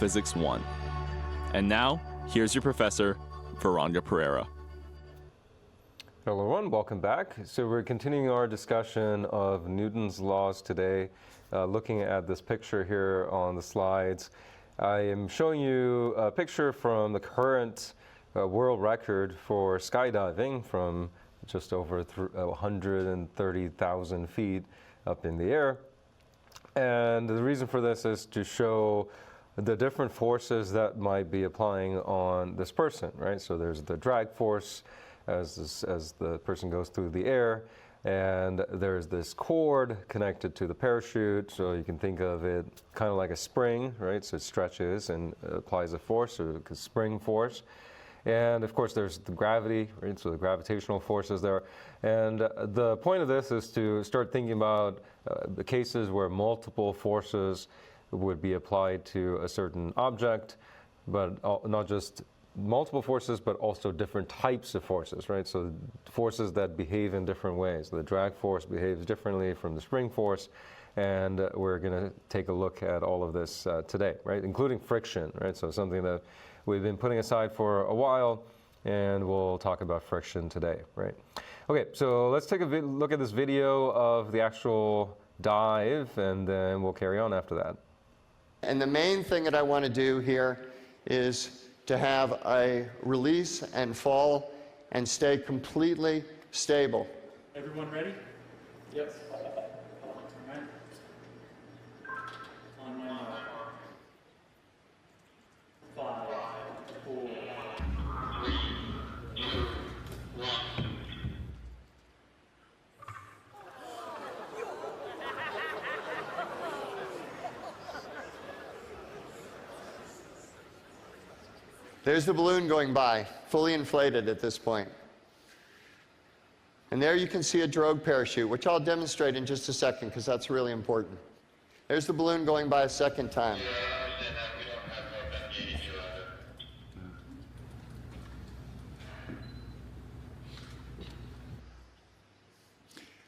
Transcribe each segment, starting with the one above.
Physics 1. And now, here's your professor, Varanga Pereira. Hello everyone, welcome back. So we're continuing our discussion of Newton's laws today, looking at this picture here on the slides. I am showing you a picture from the current world record for skydiving from just over 130,000 feet up in the air. And the reason for this is to show the different forces that might be applying on this person, right? So there's the drag force as the person goes through the air, and there's this cord connected to the parachute, so you can think of it kind of like a spring, right? So it stretches and applies a force, so a spring force. And of course there's the gravity, right? So the gravitational forces there. And the point of this is to start thinking about the cases where multiple forces would be applied to a certain object, but not just multiple forces, but also different types of forces, right? So forces that behave in different ways. The drag force behaves differently from the spring force, and we're going to take a look at all of this today, right? Including friction, right? So something that we've been putting aside for a while, and we'll talk about friction today, right? Okay, so let's take a look at this video of the actual dive, and then we'll carry on after that. And the main thing that I want to do here is to have a release and fall and stay completely stable. Everyone ready? Yes. All right. On my mark. 5, 4, 3, 2, 1. There's the balloon going by, fully inflated at this point. And there you can see a drogue parachute, which I'll demonstrate in just a second because that's really important. There's the balloon going by a second time.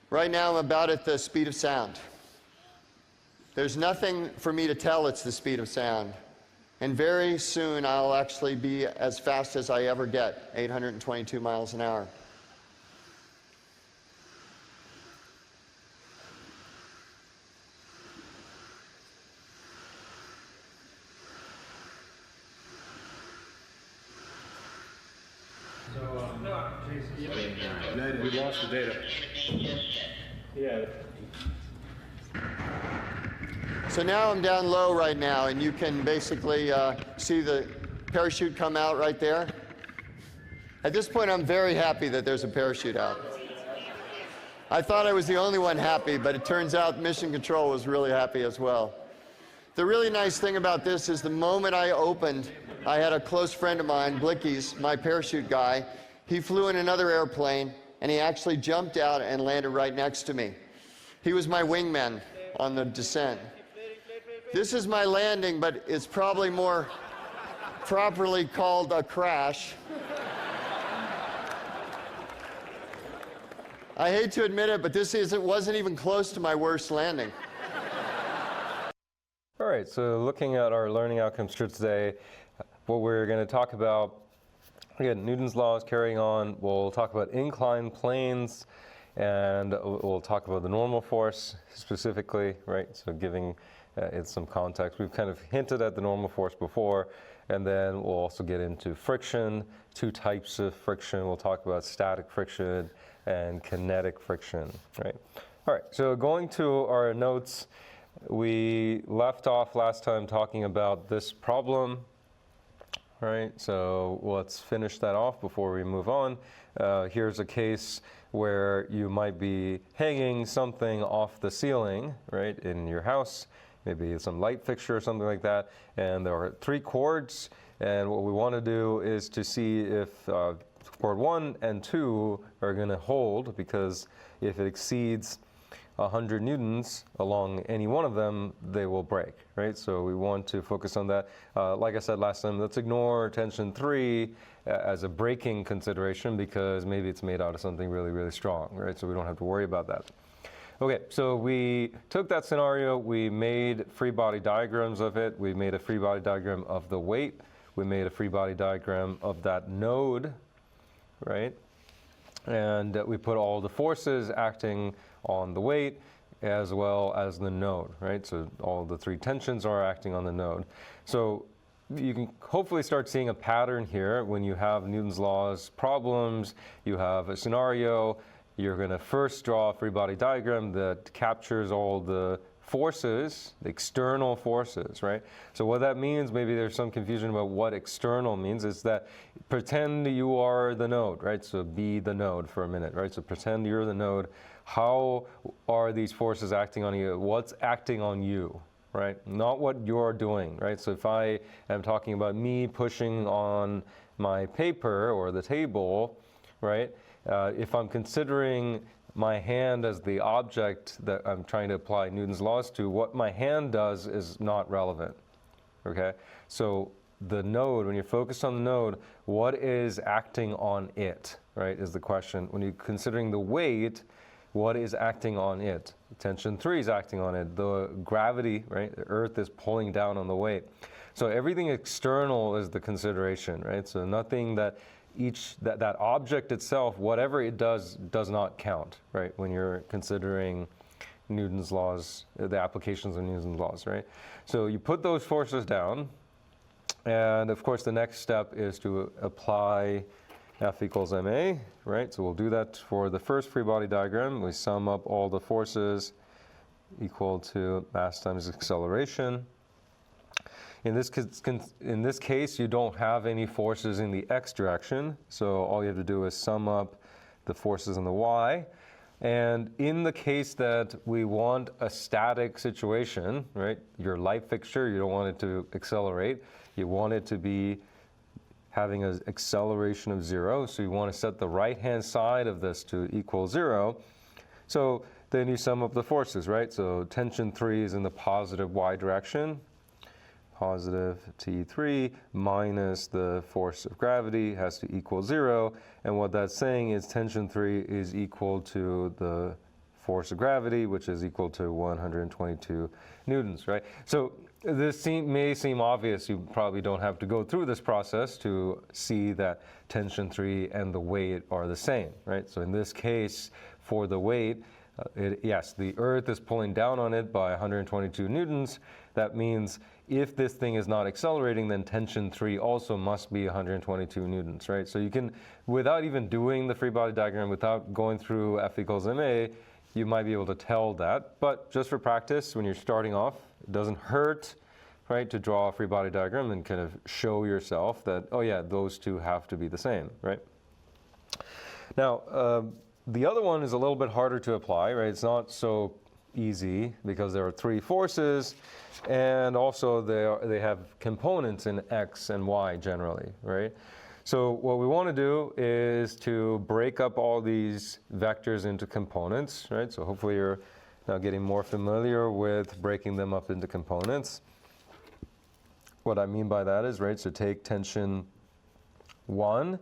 Right now I'm about at the speed of sound. There's nothing for me to tell it's the speed of sound. And very soon I'll actually be as fast as I ever get, 822 miles an hour. We lost the data. Yeah. So now I'm down low right now, and you can basically see the parachute come out right there. At this point, I'm very happy that there's a parachute out. I thought I was the only one happy, but it turns out Mission Control was really happy as well. The really nice thing about this is the moment I opened, I had a close friend of mine, Blickies, my parachute guy. He flew in another airplane, and he actually jumped out and landed right next to me. He was my wingman on the descent. This is my landing, but it's probably more properly called a crash. I hate to admit it, but it wasn't even close to my worst landing. All right, so looking at our learning outcomes for today, what we're going to talk about, again, Newton's laws carrying on. We'll talk about inclined planes, and we'll talk about the normal force specifically, right? So giving it some context. We've kind of hinted at the normal force before, and then we'll also get into friction, two types of friction. We'll talk about static friction and kinetic friction, right? All right, so going to our notes, we left off last time talking about this problem, right? So let's finish that off before we move on. Here's a case where you might be hanging something off the ceiling, right, in your house, maybe some light fixture or something like that, and there are 3 cords, and what we want to do is to see if cord 1 and 2 are going to hold, because if it exceeds 100 newtons along any one of them, they will break, right? So we want to focus on that. Like I said last time, let's ignore tension 3 as a braking consideration, because maybe it's made out of something really, really strong, right? So we don't have to worry about that. Okay, so we took that scenario, we made free body diagrams of it, we made a free body diagram of the weight, we made a free body diagram of that node, right? And we put all the forces acting on the weight as well as the node, right? So all the three tensions are acting on the node. So you can hopefully start seeing a pattern here when you have Newton's laws problems, you have a scenario, you're going to first draw a free body diagram that captures all the forces, the external forces, right? So what that means, maybe there's some confusion about what external means, is that pretend you are the node, right? So be the node for a minute, right? So pretend you're the node. How are these forces acting on you? What's acting on you, right? Not what you're doing, right? So if I am talking about me pushing on my paper or the table, right? If I'm considering my hand as the object that I'm trying to apply Newton's laws to, what my hand does is not relevant, okay? So the node, when you're focused on the node, what is acting on it, right, is the question. When you're considering the weight, what is acting on it? Tension 3 is acting on it. The gravity, right, the Earth is pulling down on the weight. So everything external is the consideration, right? So nothing that that object itself, whatever it does not count, right? When you're considering Newton's laws, the applications of Newton's laws, right? So you put those forces down, and of course the next step is to apply F equals ma, right? So we'll do that for the first free body diagram. We sum up all the forces equal to mass times acceleration. In this case, you don't have any forces in the x direction, so all you have to do is sum up the forces in the y. And in the case that we want a static situation, right, your light fixture, you don't want it to accelerate, you want it to be having an acceleration of 0, so you want to set the right-hand side of this to equal 0. So then you sum up the forces, right? So tension 3 is in the positive y direction, positive T3 minus the force of gravity has to equal 0. And what that's saying is tension 3 is equal to the force of gravity, which is equal to 122 newtons, right? So this may seem obvious. You probably don't have to go through this process to see that tension 3 and the weight are the same, right? So in this case, for the weight, yes, the Earth is pulling down on it by 122 newtons. That means if this thing is not accelerating, then tension 3 also must be 122 newtons, right? So you can, without even doing the free body diagram, without going through F equals ma, you might be able to tell that. But just for practice, when you're starting off, it doesn't hurt, right, to draw a free body diagram and kind of show yourself that, oh yeah, those two have to be the same, right? Now, the other one is a little bit harder to apply, right? It's not so easy because there are three forces, and also they have components in x and y generally, right? So what we want to do is to break up all these vectors into components, right? So hopefully you're now getting more familiar with breaking them up into components. What I mean by that is, right, so take tension 1,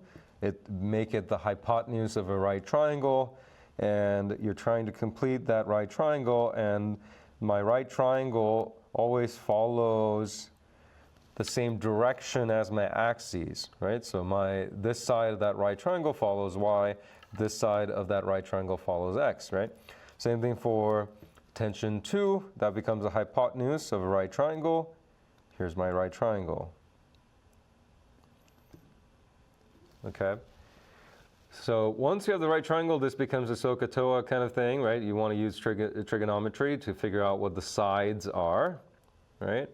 make it the hypotenuse of a right triangle, and you're trying to complete that right triangle, and my right triangle always follows the same direction as my axes, right? So this side of that right triangle follows y, this side of that right triangle follows x, right? Same thing for tension 2, that becomes a hypotenuse of a right triangle. Here's my right triangle. Okay. So once you have the right triangle, this becomes a SOHCAHTOA kind of thing, right? You want to use trigonometry to figure out what the sides are, right?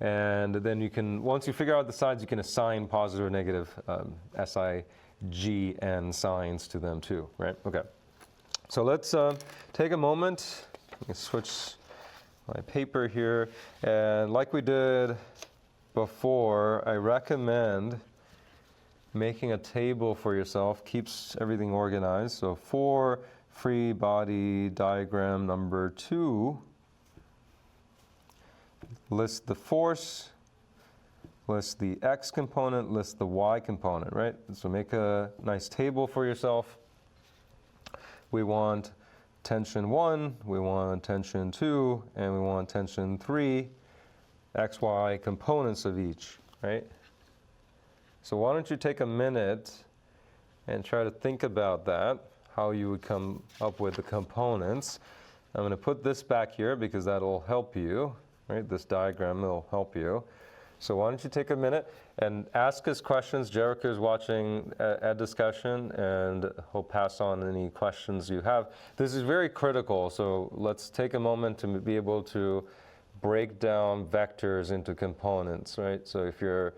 And then you can, once you figure out the sides, you can assign positive or negative SIGN signs to them too, right? Okay. So let's take a moment. Let me switch my paper here. And like we did before, I recommend making a table for yourself, keeps everything organized. So for free body diagram number 2, list the force, list the x component, list the y component, right? So make a nice table for yourself. We want tension 1, we want tension 2, and we want tension 3, xy components of each, right? So why don't you take a minute and try to think about that, how you would come up with the components. I'm going to put this back here because that'll help you, right? This diagram will help you. So why don't you take a minute and ask us questions. Jericho is watching a discussion, and he'll pass on any questions you have. This is very critical, so let's take a moment to be able to break down vectors into components, right? So if you're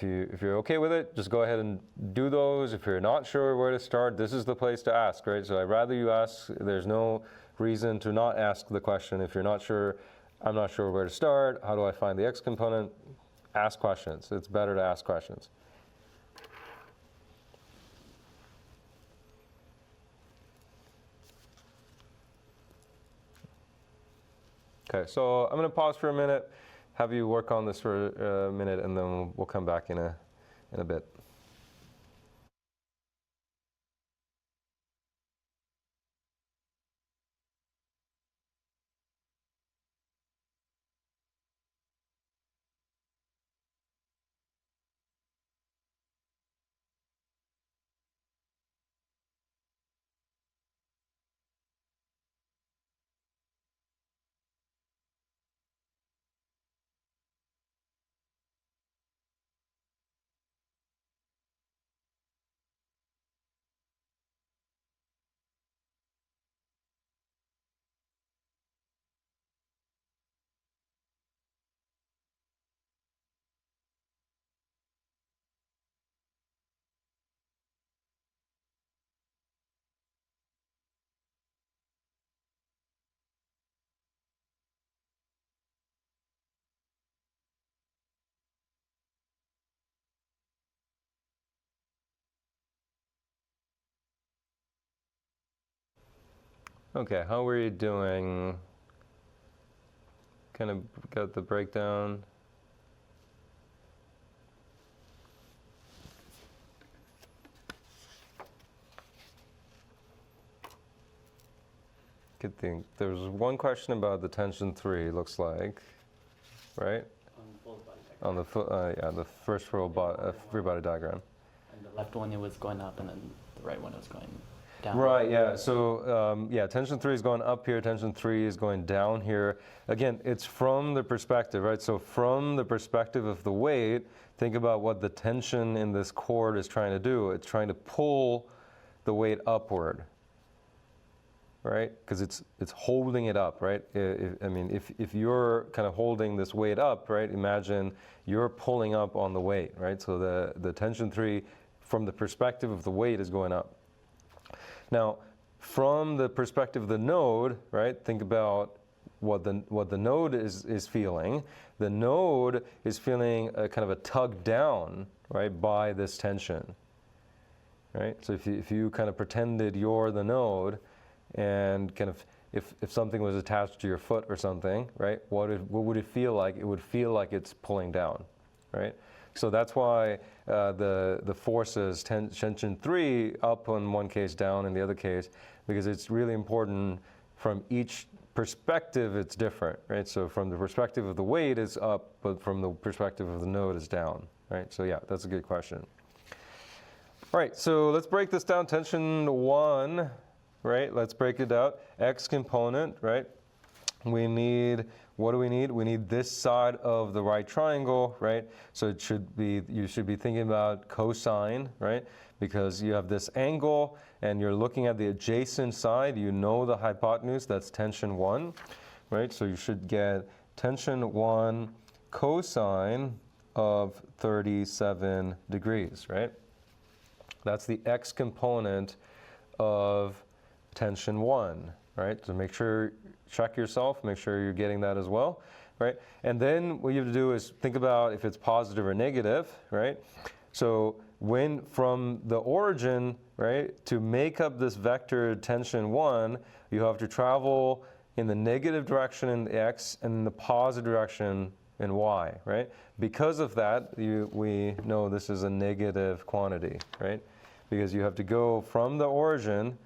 okay with it, just go ahead and do those. If you're not sure where to start, this is the place to ask, right? So I'd rather you ask. There's no reason to not ask the question. If you're not sure, I'm not sure where to start, how do I find the x component? Ask questions. It's better to ask questions. Okay, so I'm going to pause for a minute, have you work on this for a minute, and then we'll come back in a bit. Okay, how were you doing? Kind of got the breakdown. Good thing. There was one question about the tension 3, looks like, right? On both body On the the first free body diagram. And the left one, it was going up, and then the right one was going down. Right, yeah. So, tension 3 is going up here, tension 3 is going down here. Again, it's from the perspective, right? So from the perspective of the weight, think about what the tension in this cord is trying to do. It's trying to pull the weight upward, right? Because it's holding it up, right? If you're kind of holding this weight up, right? Imagine you're pulling up on the weight, right? So the tension 3, from the perspective of the weight, is going up. Now, from the perspective of the node, right, think about what the node is feeling. The node is feeling a kind of a tug down, right, by this tension, right? So if you kind of pretended you're the node, and kind of if something was attached to your foot or something, right, what would it feel like? It would feel like it's pulling down, right? So that's why the forces tension 3 up in one case, down in the other case, because it's really important. From each perspective it's different, right? So from the perspective of the weight it's up, but from the perspective of the node it's down, right? So yeah, that's a good question. All right, so let's break this down. Tension 1, right? Let's break it out. X component, right? We need, what do we need? We need this side of the right triangle, right? So it should be, you should be thinking about cosine, right? Because you have this angle and you're looking at the adjacent side. You know the hypotenuse, that's tension 1, right? So you should get tension 1 cosine of 37 degrees, right? That's the X component of tension 1, right? So make sure, check yourself, make sure you're getting that as well, right? And then what you have to do is think about if it's positive or negative, right? So when from the origin, right, to make up this vector tension 1, you have to travel in the negative direction in X and in the positive direction in Y, right? Because of that, we know this is a negative quantity, right? Because you have to go from the origin,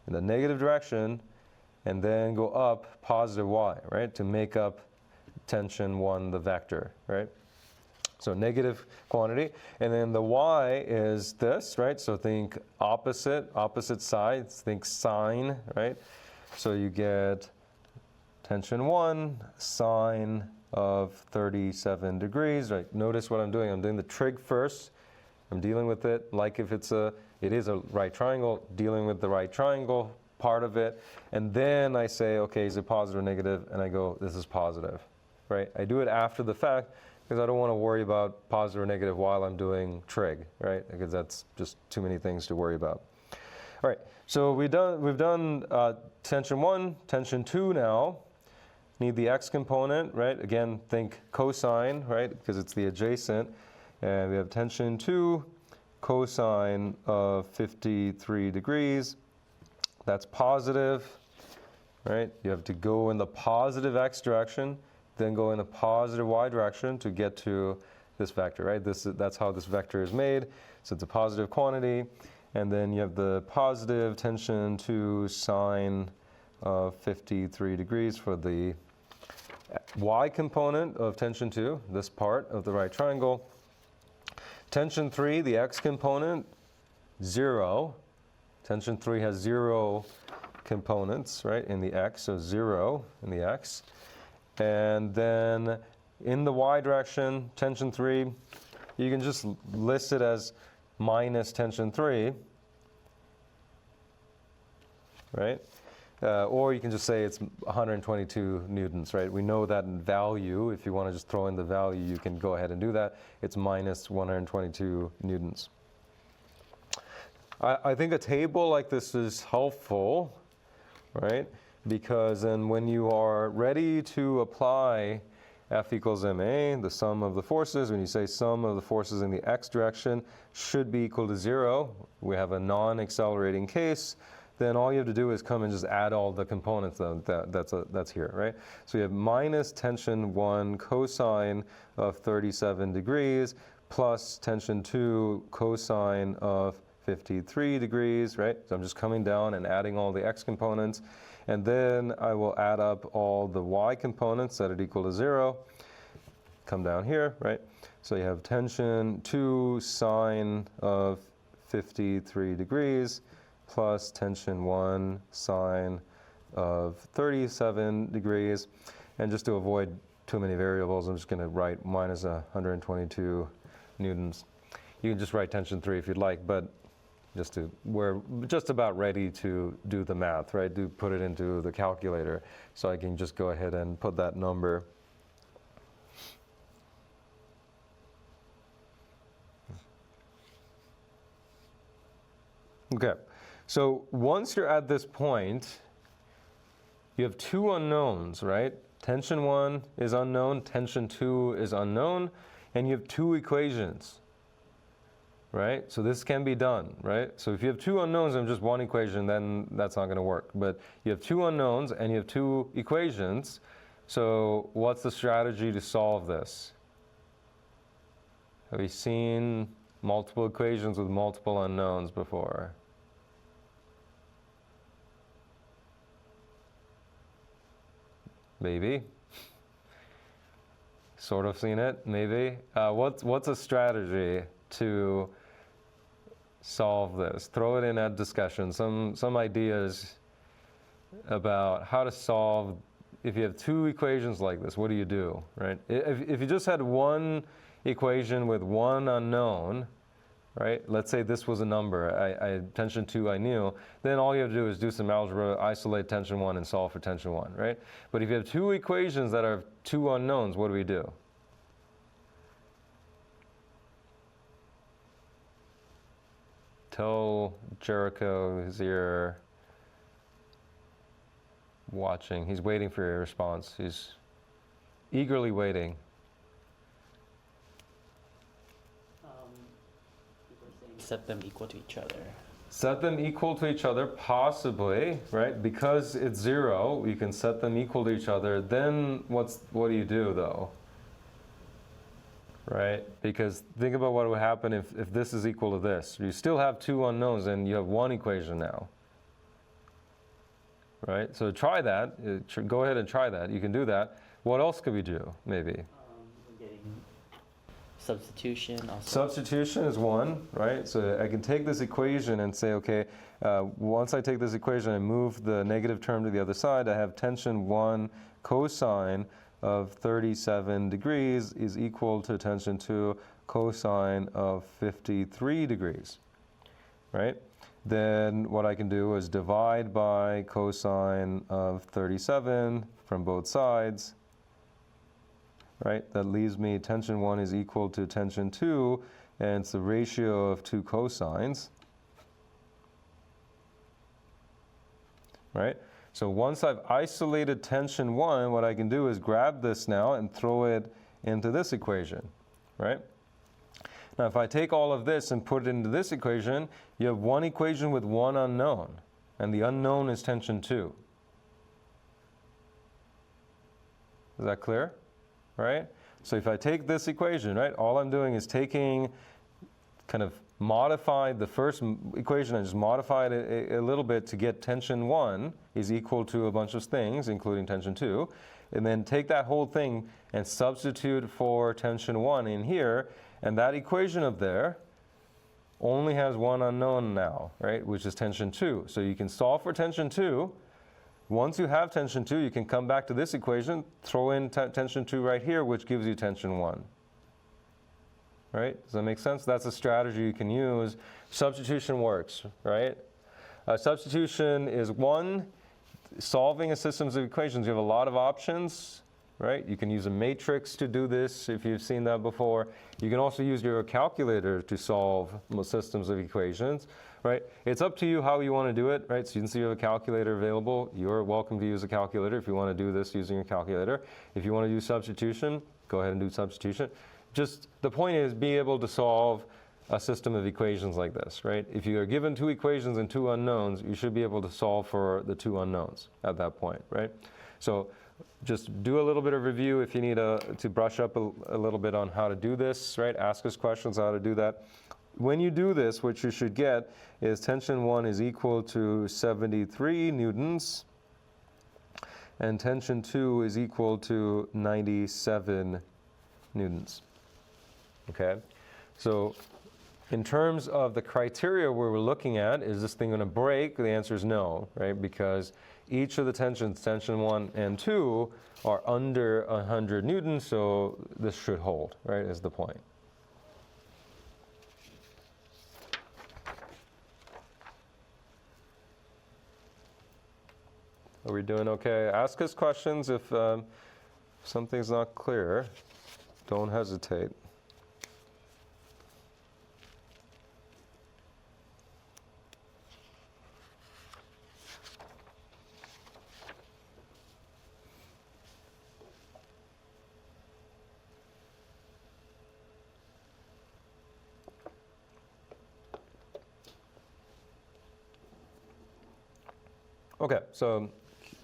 in the negative direction, and then go up positive y, right, to make up tension 1, the vector, right? So negative quantity, and then the y is this, right? So think opposite sides, think sine, right? So you get tension 1 sine of 37 degrees, right? Notice what I'm doing. I'm doing the trig first. I'm dealing with it like if it is a right triangle, dealing with the right triangle part of it, and then I say, okay, is it positive or negative? And I go, this is positive, right? I do it after the fact because I don't want to worry about positive or negative while I'm doing trig, right? Because that's just too many things to worry about. All right, so we've done tension 1, tension 2 now. Need the x component, right? Again, think cosine, right? Because it's the adjacent. And we have tension 2, cosine of 53 degrees. That's positive, right? You have to go in the positive x direction, then go in the positive y direction to get to this vector, right? That's how this vector is made. So it's a positive quantity. And then you have the positive tension 2 sine of 53 degrees for the y component of tension 2, this part of the right triangle. Tension 3, the x component, 0. Tension 3 has 0 components, right, in the x, so 0 in the x. And then in the y direction, tension 3, you can just list it as minus tension 3, right? Or you can just say it's 122 newtons, right? We know that in value. If you want to just throw in the value, you can go ahead and do that. It's minus 122 newtons. I think a table like this is helpful, right? Because then when you are ready to apply F equals ma, the sum of the forces, when you say sum of the forces in the x direction should be equal to 0, we have a non-accelerating case, then all you have to do is come and just add all the components that's here, right? So you have minus tension 1 cosine of 37 degrees plus tension 2 cosine of 53 degrees, right? So I'm just coming down and adding all the x components. And then I will add up all the y components, set it equal to 0. Come down here, right? So you have tension 2 sine of 53 degrees plus tension 1 sine of 37 degrees. And just to avoid too many variables, I'm just going to write minus 122 newtons. You can just write tension 3 if you'd like, but we're just about ready to do the math, right? To put it into the calculator. So I can just go ahead and put that number. Okay, so once you're at this point, you have two unknowns, right? Tension 1 is unknown, tension 2 is unknown, and you have two equations. Right? So this can be done, right? So if you have two unknowns and just one equation, then that's not going to work. But you have two unknowns and you have two equations. So what's the strategy to solve this? Have you seen multiple equations with multiple unknowns before? Maybe. Sort of seen it, maybe. What's a strategy to solve this? Throw it in at discussion. Some ideas about how to solve. If you have two equations like this, what do you do, right? If you just had one equation with one unknown, right? Let's say this was a number. Tension 2 I knew. Then all you have to do is do some algebra, isolate tension 1, and solve for tension 1, right? But if you have two equations that are two unknowns, what do we do? Tell Jericho who's here watching. He's waiting for your response. He's eagerly waiting. Set them equal to each other. Set them equal to each other, possibly, right? Because it's 0, you can set them equal to each other. Then what do you do, though? Right? Because think about what would happen if this is equal to this. You still have two unknowns and you have one equation now. right? So try that. Go ahead and try that. You can do that. What else could we do, maybe? We're getting substitution also. Substitution is one, right? So I can take this equation and say, okay, once I take this equation and move the negative term to the other side, I have tension 1 cosine of 37 degrees is equal to tension 2 cosine of 53 degrees, right? Then what I can do is divide by cosine of 37 from both sides, right? That leaves me tension 1 is equal to tension 2, and it's the ratio of two cosines, right? So once I've isolated tension 1, what I can do is grab this now and throw it into this equation, right? Now if I take all of this and put it into this equation, you have one equation with one unknown, and the unknown is tension 2. Is that clear? Right? So if I take this equation, right, all I'm doing is taking, kind of modified the first equation, I just modified it a little bit to get tension 1 is equal to a bunch of things, including tension 2, and then take that whole thing and substitute for tension 1 in here, and that equation up there only has one unknown now, right, which is tension 2. So you can solve for tension 2. Once you have tension 2, you can come back to this equation, throw in tension 2 right here, which gives you tension 1. Right? Does that make sense? That's a strategy you can use. Substitution works, right? Substitution is one, solving a system of equations. You have a lot of options, right? You can use a matrix to do this if you've seen that before. You can also use your calculator to solve systems of equations, right? It's up to you how you want to do it, right? So you can see you have a calculator available. You're welcome to use a calculator if you want to do this using a calculator. If you want to do substitution, go ahead and do substitution. Just the point is be able to solve a system of equations like this, right? If you are given two equations and two unknowns, you should be able to solve for the two unknowns at that point, right? So just do a little bit of review if you need to brush up a little bit on how to do this, right? Ask us questions how to do that. When you do this, what you should get is tension 1 is equal to 73 newtons, and tension 2 is equal to 97 newtons. Okay? So in terms of the criteria where we're looking at, is this thing going to break? The answer is no, right? Because each of the tensions, tension 1 and 2, are under 100 newtons, so this should hold, right, is the point. Are we doing okay? Ask us questions if something's not clear. Don't hesitate. Okay, so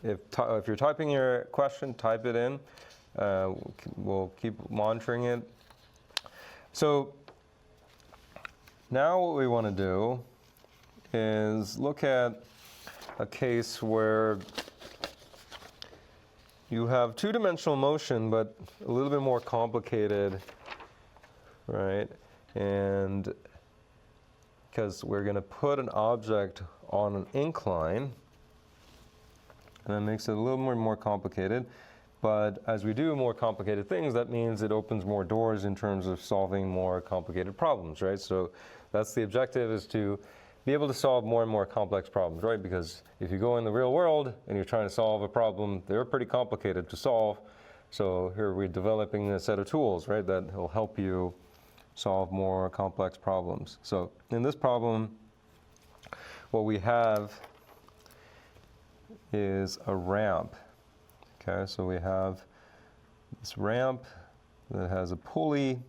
if you're typing your question, type it in. We'll keep monitoring it. So now what we want to do is look at a case where you have two-dimensional motion, but a little bit more complicated, right? And because we're going to put an object on an incline, and that makes it a little more complicated. But as we do more complicated things, that means it opens more doors in terms of solving more complicated problems, right? So that's the objective, is to be able to solve more and more complex problems, right? Because if you go in the real world and you're trying to solve a problem, they're pretty complicated to solve. So here we're developing a set of tools, right, that will help you solve more complex problems. So in this problem, what we have is a ramp. Okay, so we have this ramp that has a pulley.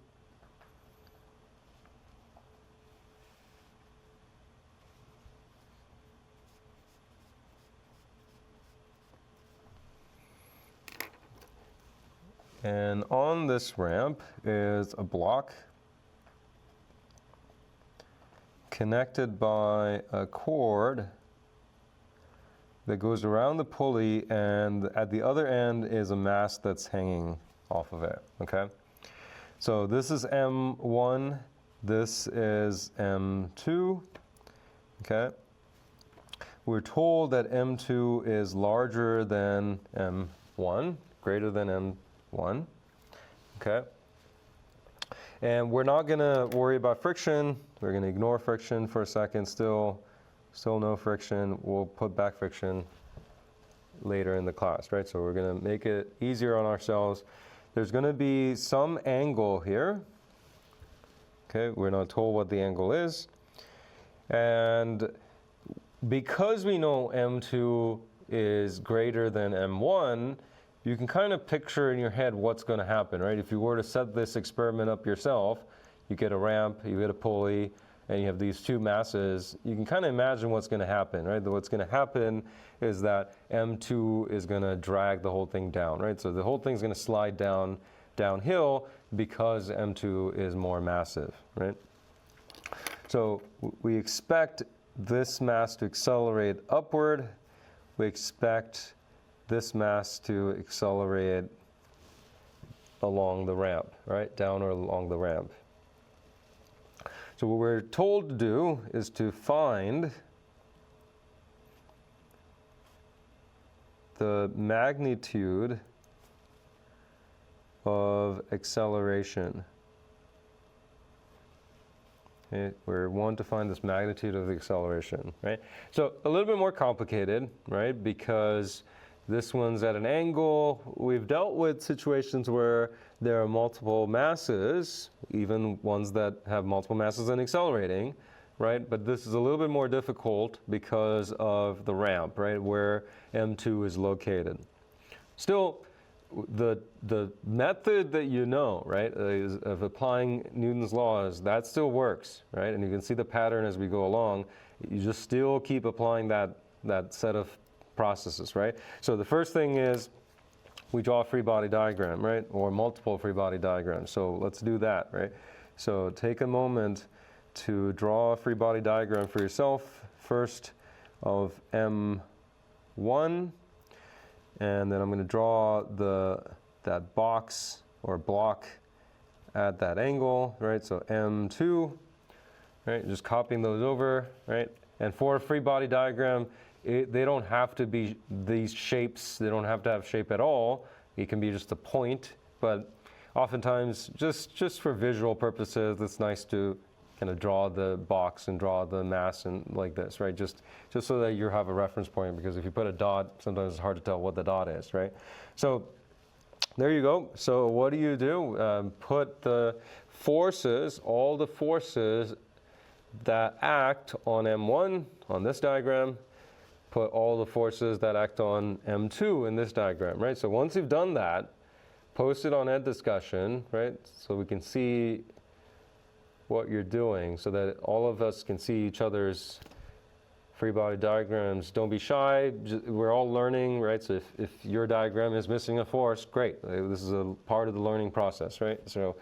And on this ramp is a block connected by a cord that goes around the pulley, and at the other end is a mass that's hanging off of it, okay? So this is M1, this is M2, okay? We're told that M2 is larger than M1, greater than M1, okay? And we're not gonna worry about friction. We're gonna ignore friction for a second. Still no friction. We'll put back friction later in the class, right? So we're gonna make it easier on ourselves. There's gonna be some angle here. Okay, we're not told what the angle is. And because we know M2 is greater than M1, you can kind of picture in your head what's going to happen, right? If you were to set this experiment up yourself, you get a ramp, you get a pulley, and you have these two masses, you can kind of imagine what's going to happen, right? What's going to happen is that M2 is going to drag the whole thing down, right? So the whole thing's going to slide downhill because M2 is more massive, right? So we expect this mass to accelerate upward. We expect this mass to accelerate along the ramp, right? Down or along the ramp. So what we're told to do is to find the magnitude of acceleration. Okay, we want to find this magnitude of the acceleration, right? So a little bit more complicated, right? Because this one's at an angle. We've dealt with situations where there are multiple masses, even ones that have multiple masses and accelerating, right? But this is a little bit more difficult because of the ramp, right? Where M2 is located. Still, the method that you know, right, is of applying Newton's laws, that still works, right? And you can see the pattern as we go along. You just still keep applying that set of processes, right? So the first thing is we draw a free body diagram, right? Or multiple free body diagrams. So let's do that, right? So take a moment to draw a free body diagram for yourself. First of M1. And then I'm going to draw that box or block at that angle, right? So M2, right? Just copying those over, right? And for a free body diagram, they don't have to be these shapes. They don't have to have shape at all. It can be just a point, but oftentimes, just for visual purposes, it's nice to kind of draw the box and draw the mass and like this, right? Just so that you have a reference point, because if you put a dot, sometimes it's hard to tell what the dot is, right? So there you go. So what do? Put the forces, all the forces that act on M1 on this diagram, put all the forces that act on M2 in this diagram, right? So once you've done that, post it on Ed Discussion, right? So we can see what you're doing so that all of us can see each other's free body diagrams. Don't be shy. We're all learning, right? So if your diagram is missing a force, great. This is a part of the learning process, right? So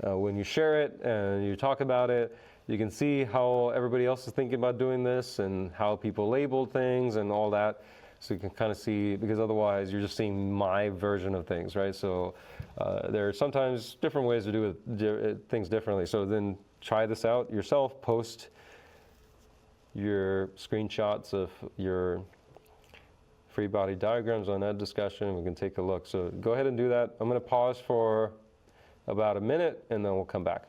when you share it and you talk about it, you can see how everybody else is thinking about doing this and how people label things and all that. So you can kind of see, because otherwise you're just seeing my version of things, right? So there are sometimes different ways to do things differently. So then try this out yourself, post your screenshots of your free body diagrams on Ed Discussion. We can take a look. So go ahead and do that. I'm going to pause for about a minute and then we'll come back.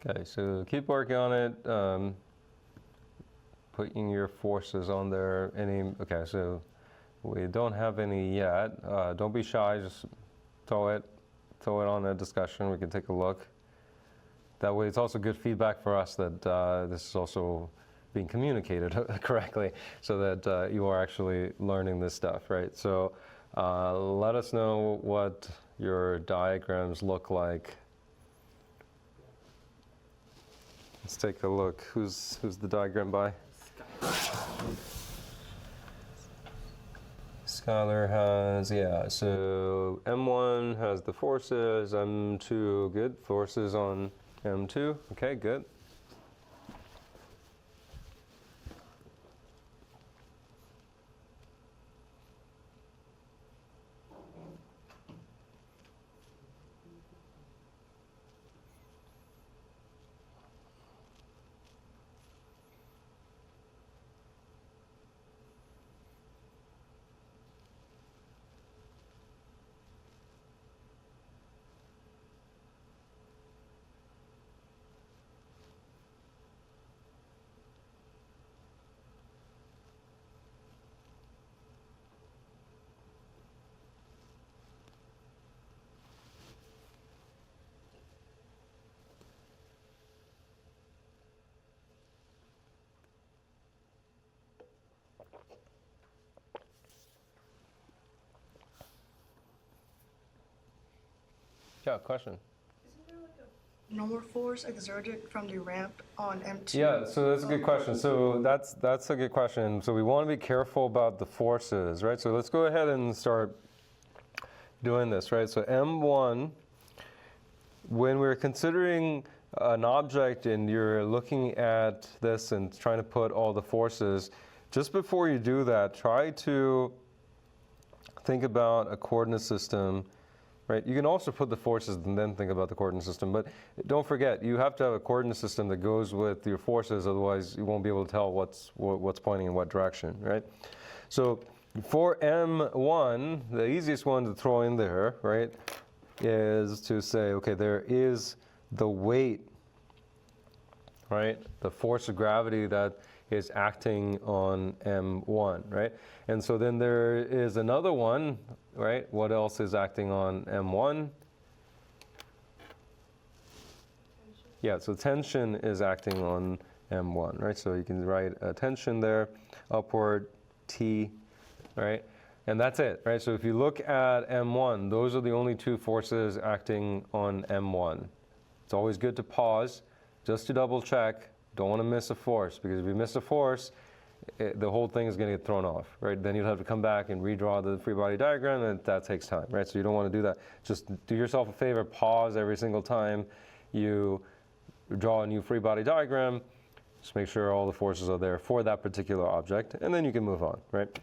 Okay, so keep working on it. Putting your forces on there. Okay, so we don't have any yet. Don't be shy, just throw it on a discussion. We can take a look. That way it's also good feedback for us that this is also being communicated correctly so that you are actually learning this stuff, right? So let us know what your diagrams look like. Let's take a look. Who's the diagram by? Skylar has, yeah, so M1 has the forces, M2, good. Forces on M2, okay, good. Yeah, question. Isn't there like a no more force exerted from the ramp on M2? Yeah, so that's a good question. So that's a good question. So we want to be careful about the forces, right? So let's go ahead and start doing this, right? So M1, when we're considering an object and you're looking at this and trying to put all the forces, just before you do that, try to think about a coordinate system. Right? You can also put the forces and then think about the coordinate system, but don't forget, you have to have a coordinate system that goes with your forces, otherwise you won't be able to tell what's pointing in what direction, right? So for M1, the easiest one to throw in there, right, is to say, okay, there is the weight, right? The force of gravity that is acting on M1, right? And so then there is another one, right? What else is acting on M1? Yeah, so tension is acting on M1, right? So you can write a tension there, upward T, right? And that's it, right? So if you look at M1, those are the only two forces acting on M1. It's always good to pause just to double check. Don't want to miss a force, because if you miss a force, the whole thing is going to get thrown off, right? Then you'll have to come back and redraw the free body diagram, and that takes time, right? So you don't want to do that. Just do yourself a favor, pause every single time you draw a new free body diagram. Just make sure all the forces are there for that particular object, and then you can move on, right?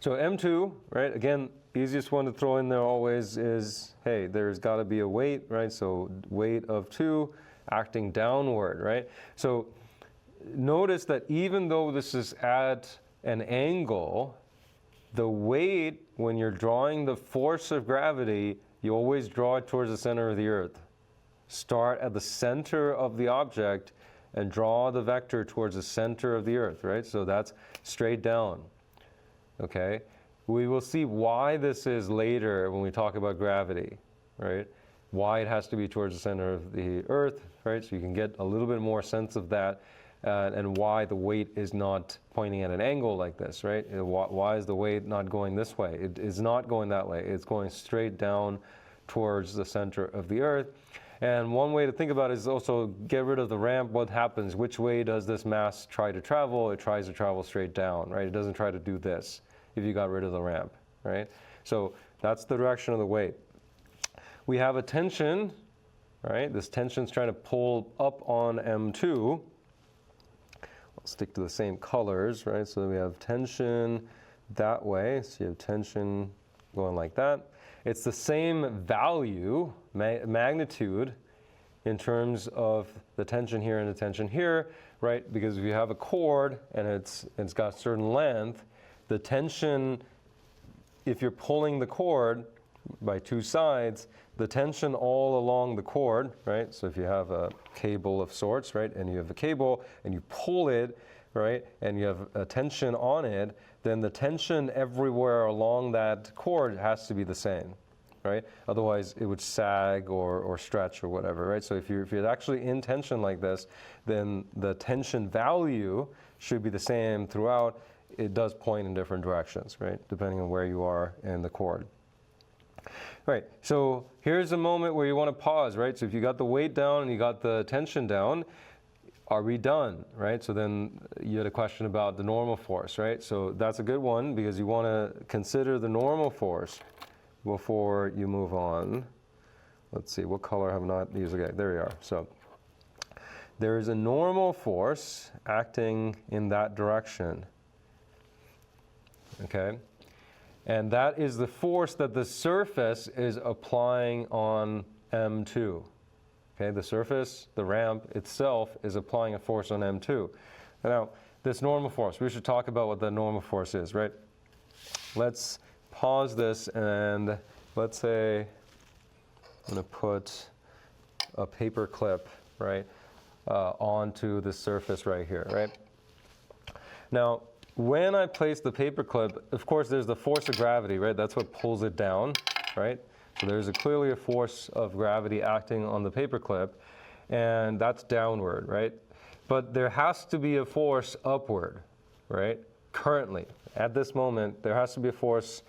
So M2, right, again, easiest one to throw in there always is, hey, there's got to be a weight, right? So weight of 2 acting downward, right? So notice that even though this is at an angle, the weight, when you're drawing the force of gravity, you always draw it towards the center of the earth. Start at the center of the object and draw the vector towards the center of the earth, right? So that's straight down, okay? We will see why this is later when we talk about gravity, right? Why it has to be towards the center of the earth, right? So you can get a little bit more sense of that. And why the weight is not pointing at an angle like this, right? Why is the weight not going this way? It is not going that way. It's going straight down towards the center of the earth. And one way to think about it is also get rid of the ramp. What happens? Which way does this mass try to travel? It tries to travel straight down, right? It doesn't try to do this if you got rid of the ramp, right? So that's the direction of the weight. We have a tension, right? This tension's trying to pull up on M2. Stick to the same colors, right? So we have tension that way. So you have tension going like that. It's the same value, magnitude, in terms of the tension here and the tension here, right? Because if you have a cord and it's got a certain length, the tension, if you're pulling the cord, by two sides, the tension all along the cord, right? So if you have a cable of sorts, right, and you have a cable and you pull it, right, and you have a tension on it, then the tension everywhere along that cord has to be the same, right? Otherwise, it would sag or stretch or whatever, right? So if you're actually in tension like this, then the tension value should be the same throughout. It does point in different directions, right, depending on where you are in the cord. Right, so here's a moment where you want to pause, right? So if you got the weight down and you got the tension down, are we done, right? So then you had a question about the normal force, right? So that's a good one because you want to consider the normal force before you move on. Let's see, what color have I not used? Okay, there we are. So there is a normal force acting in that direction, okay? And that is the force that the surface is applying on M2. Okay, the surface, the ramp itself is applying a force on M2. Now, this normal force, we should talk about what the normal force is, right? Let's pause this and let's say I'm going to put a paper clip, right, onto the surface right here, right? Now, when I place the paper clip, of course, there's the force of gravity, right? That's what pulls it down, right? So there's clearly a force of gravity acting on the paper clip, and that's downward, right? But there has to be a force upward, right? Currently, at this moment, there has to be a force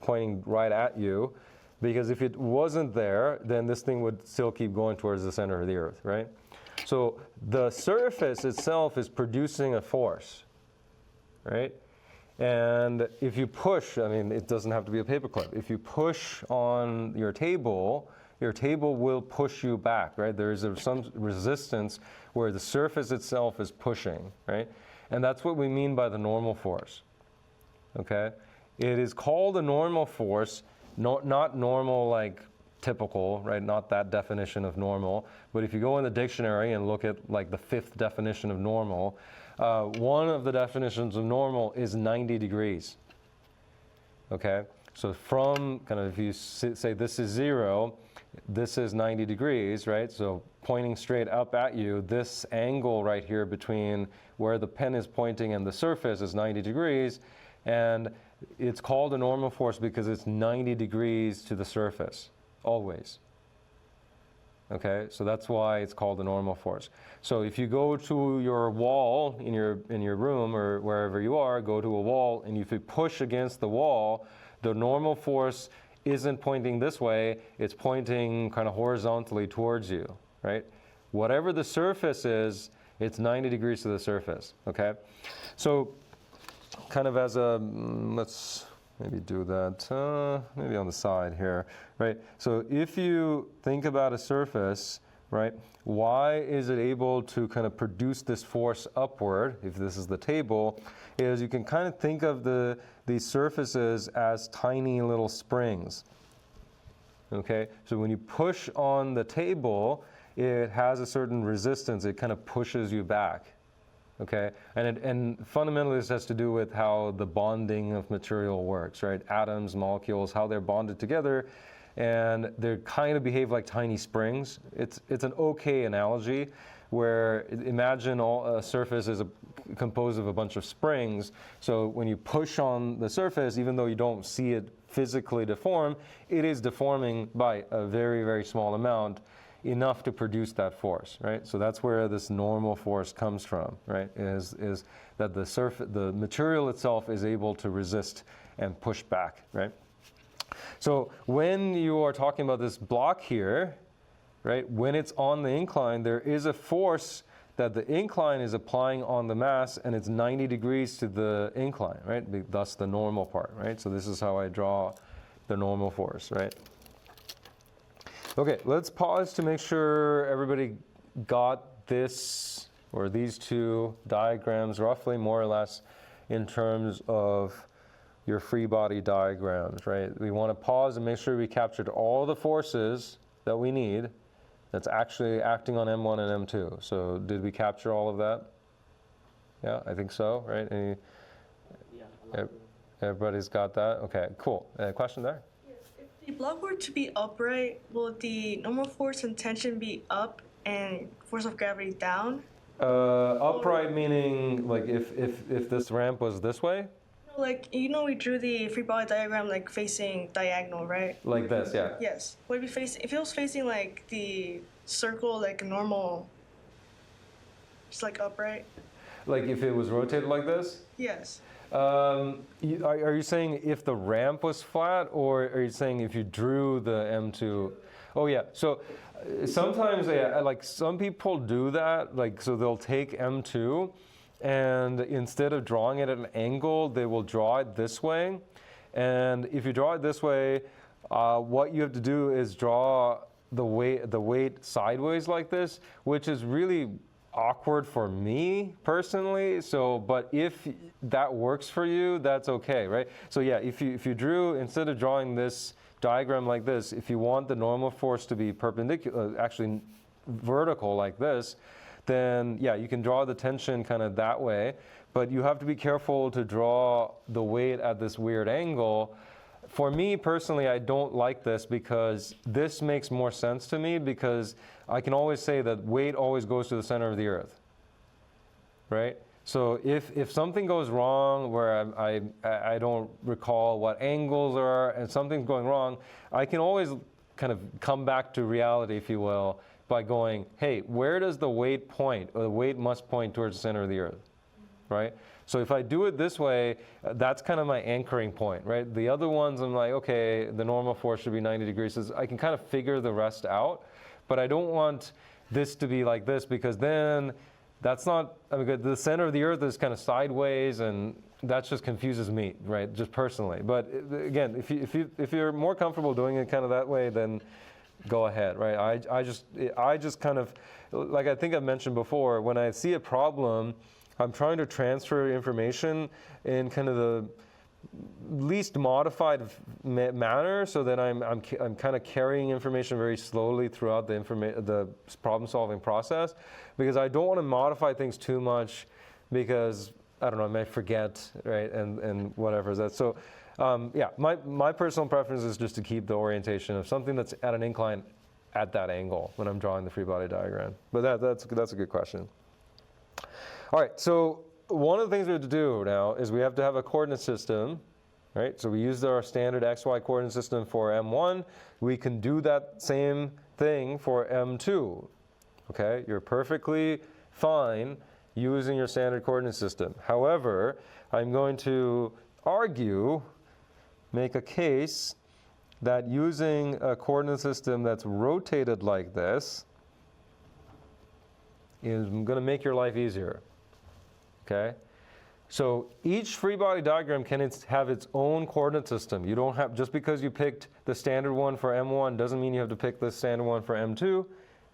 pointing right at you, because if it wasn't there, then this thing would still keep going towards the center of the earth, right? So the surface itself is producing a force, right? And if you push, I mean, it doesn't have to be a paperclip. If you push on your table will push you back, right? There is some resistance where the surface itself is pushing, right? And that's what we mean by the normal force, okay? It is called a normal force, not normal like typical, right? Not that definition of normal. But if you go in the dictionary and look at like the 5th definition of normal, one of the definitions of normal is 90 degrees. Okay, so from kind of, if you say this is 0, this is 90 degrees, right? So pointing straight up at you, this angle right here between where the pen is pointing and the surface is 90 degrees. And it's called a normal force because it's 90 degrees to the surface, always. Okay, so that's why it's called a normal force. So if you go to your wall in your room or wherever you are, go to a wall, and if you push against the wall, the normal force isn't pointing this way, it's pointing kind of horizontally towards you, right? Whatever the surface is, it's 90 degrees to the surface, okay? So kind of as a, let's maybe do that, maybe on the side here, right? So if you think about a surface, right, why is it able to kind of produce this force upward, if this is the table, is you can kind of think of these surfaces as tiny little springs, okay? So when you push on the table, it has a certain resistance, it kind of pushes you back. Okay, and fundamentally this has to do with how the bonding of material works, right? Atoms, molecules, how they're bonded together, and they kind of behave like tiny springs. It's an okay analogy, where imagine a surface is composed of a bunch of springs. So when you push on the surface, even though you don't see it physically deform, it is deforming by a very, very small amount, enough to produce that force, right? So that's where this normal force comes from, right? Is that the material itself is able to resist and push back, right? So when you are talking about this block here, right, when it's on the incline, there is a force that the incline is applying on the mass, and it's 90 degrees to the incline, right? Thus the normal part, right? So this is how I draw the normal force, right? Okay, let's pause to make sure everybody got this or these two diagrams roughly, more or less, in terms of your free body diagrams, right? We want to pause and make sure we captured all the forces that we need that's actually acting on M1 and M2. So did we capture all of that? Yeah, I think so, right? Yeah. Everybody's got that? Okay, cool. Question there? Yes, if The block were to be upright, will the normal force and tension be up and force of gravity down? Upright meaning like if this ramp was this way? No, like, we drew the free body diagram like facing diagonal, right? Like this, yeah. Yes. Would it be facing, if it was facing like the circle, like a normal, just like upright? Like if it was rotated like this? Yes. Are you saying if the ramp was flat, or are you saying if you drew the M2? Oh yeah, so sometimes like some people do that, like so they'll take M2 and instead of drawing it at an angle, they will draw it this way. And if you draw it this way, what you have to do is draw the weight sideways like this, which is really awkward for me personally. So, but if that works for you, that's okay, right? So yeah, if you drew, instead of drawing this diagram like this, if you want the normal force to be perpendicular, actually vertical like this, then yeah, you can draw the tension kind of that way, but you have to be careful to draw the weight at this weird angle. For me personally, I don't like this because this makes more sense to me, because I can always say that weight always goes to the center of the earth, right? So if something goes wrong where I don't recall what angles are and something's going wrong, I can always kind of come back to reality, if you will, by going, hey, where does the weight point? Or the weight must point towards the center of the earth, right? So if I do it this way, that's kind of my anchoring point, right? The other ones, I'm like, okay, the normal force should be 90 degrees. So I can kind of figure the rest out, but I don't want this to be like this, because then that's not, I mean, the center of the earth is kind of sideways, and that just confuses me, right? Just personally. But again, if you're more comfortable doing it kind of that way, then go ahead, right? I just kind of, like I think I've mentioned before, when I see a problem, I'm trying to transfer information in kind of the least modified manner, so that I'm kind of carrying information very slowly throughout the problem-solving process, because I don't want to modify things too much, because I don't know, I might forget, right, and whatever that. So yeah, my personal preference is just to keep the orientation of something that's at an incline at that angle when I'm drawing the free body diagram. But that's a good question. All right, so one of the things we have to do now is we have to have a coordinate system, right? So we used our standard XY coordinate system for M1. We can do that same thing for M2, okay? You're perfectly fine using your standard coordinate system. However, I'm going to make a case that using a coordinate system that's rotated like this is going to make your life easier. Okay, so each free body diagram can have its own coordinate system. You don't have, just because you picked the standard one for M1 doesn't mean you have to pick the standard one for M2,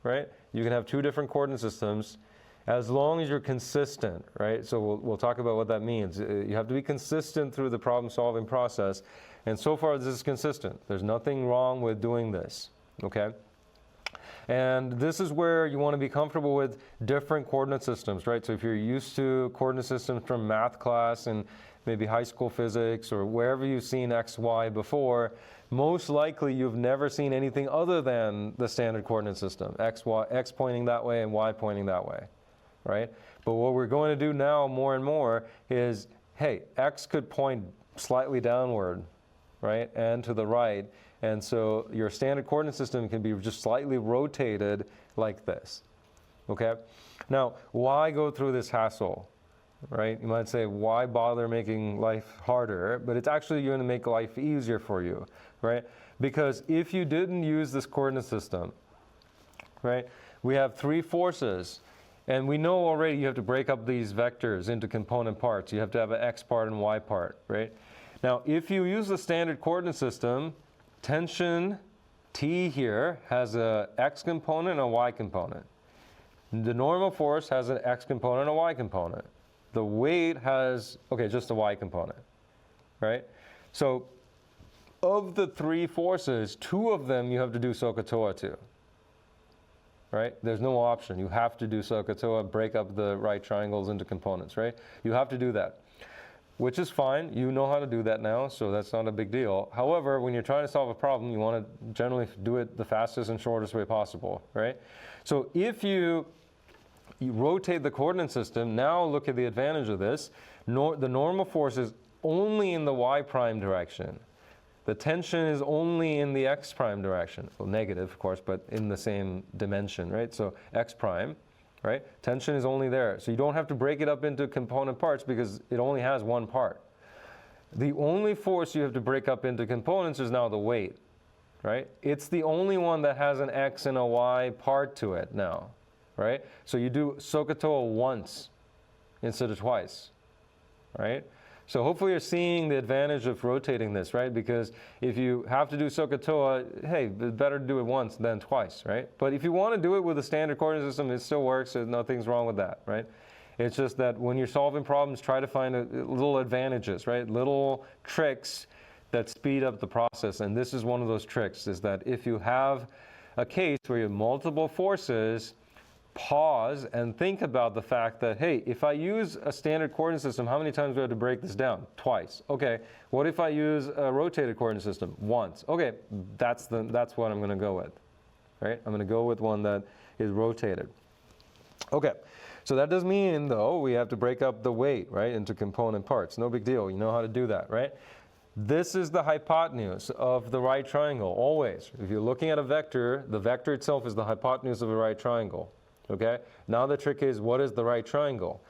right? You can have two different coordinate systems as long as you're consistent, right? So we'll talk about what that means. You have to be consistent through the problem solving process, and so far this is consistent. There's nothing wrong with doing this, okay? And this is where you want to be comfortable with different coordinate systems, right? So if you're used to coordinate systems from math class and maybe high school physics or wherever you've seen X, Y before, most likely you've never seen anything other than the standard coordinate system, X pointing that way and Y pointing that way, right? But what we're going to do now more and more is, hey, X could point slightly downward, right, and to the right. And so your standard coordinate system can be just slightly rotated like this, okay? Now, why go through this hassle, right? You might say, why bother making life harder? But it's actually going to make life easier for you, right? Because if you didn't use this coordinate system, right, we have three forces. And we know already you have to break up these vectors into component parts. You have to have an X part and Y part, right? Now, if you use the standard coordinate system, tension T here has a X component and a Y component. The normal force has an X component and a Y component. The weight has, okay, just a Y component, right? So of the three forces, two of them you have to do SOHCAHTOA to, right? There's no option. You have to do SOHCAHTOA, break up the right triangles into components, right? You have to do that. which is fine. You know how to do that now, so that's not a big deal. However, when you're trying to solve a problem, you want to generally do it the fastest and shortest way possible, right? So if you rotate the coordinate system, now look at the advantage of this. The normal force is only in the y prime direction. The tension is only in the x prime direction. Well, negative, of course, but in the same dimension, right? So x prime, right? Tension is only there. So you don't have to break it up into component parts because it only has one part. The only force you have to break up into components is now the weight, right? It's the only one that has an x and a y part to it now, right? So you do SOHCAHTOA once instead of twice, right? So hopefully you're seeing the advantage of rotating this, right? Because if you have to do SOHCAHTOA, hey, better to do it once than twice, right? But if you want to do it with a standard coordinate system, it still works. So nothing's wrong with that, right? It's just that when you're solving problems, try to find little advantages, right? Little tricks that speed up the process. And this is one of those tricks, is that if you have a case where you have multiple forces, pause and think about the fact that, hey, if I use a standard coordinate system, how many times do I have to break this down? Twice. Okay, what if I use a rotated coordinate system? Once. Okay, that's what I'm going to go with, right? I'm going to go with one that is rotated. Okay, so that does mean, though, we have to break up the weight, right, into component parts. No big deal. You know how to do that, right? This is the hypotenuse of the right triangle, always. If you're looking at a vector, the vector itself is the hypotenuse of a right triangle. Okay? Now the trick is, what is the right triangle?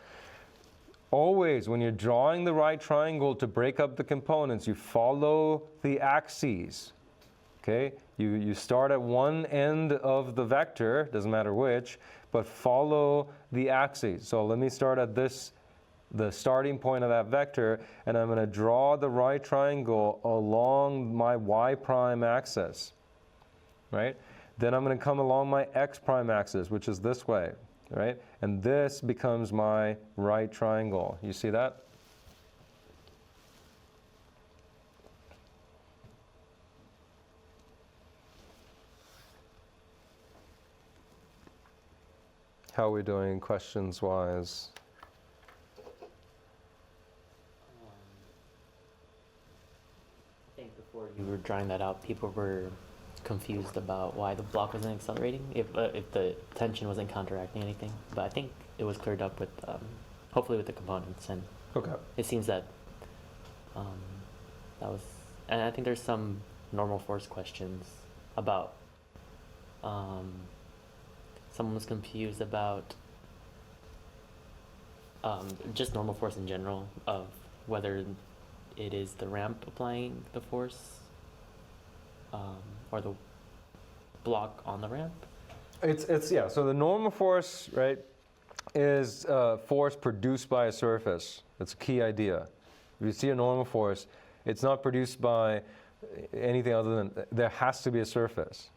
Always, when you're drawing the right triangle to break up the components, you follow the axes. Okay? You start at one end of the vector, doesn't matter which, but follow the axes. So let me start at this, the starting point of that vector, and I'm going to draw the right triangle along my y prime axis. Right? Then I'm going to come along my x prime axis, which is this way, right? And this becomes my right triangle. You see that? How are we doing questions-wise? I think before you were drawing that out, people were confused about why the block wasn't accelerating, if the tension wasn't counteracting anything. But I think it was cleared up with, hopefully with the components, and Okay. it seems that that was, and I think there's some normal force questions about, someone was confused about just normal force in general, of whether it is the ramp applying the force or the block on the ramp. It's yeah. So the normal force, right, is force produced by a surface. That's a key idea. If you see a normal force, it's not produced by anything other than there has to be a surface,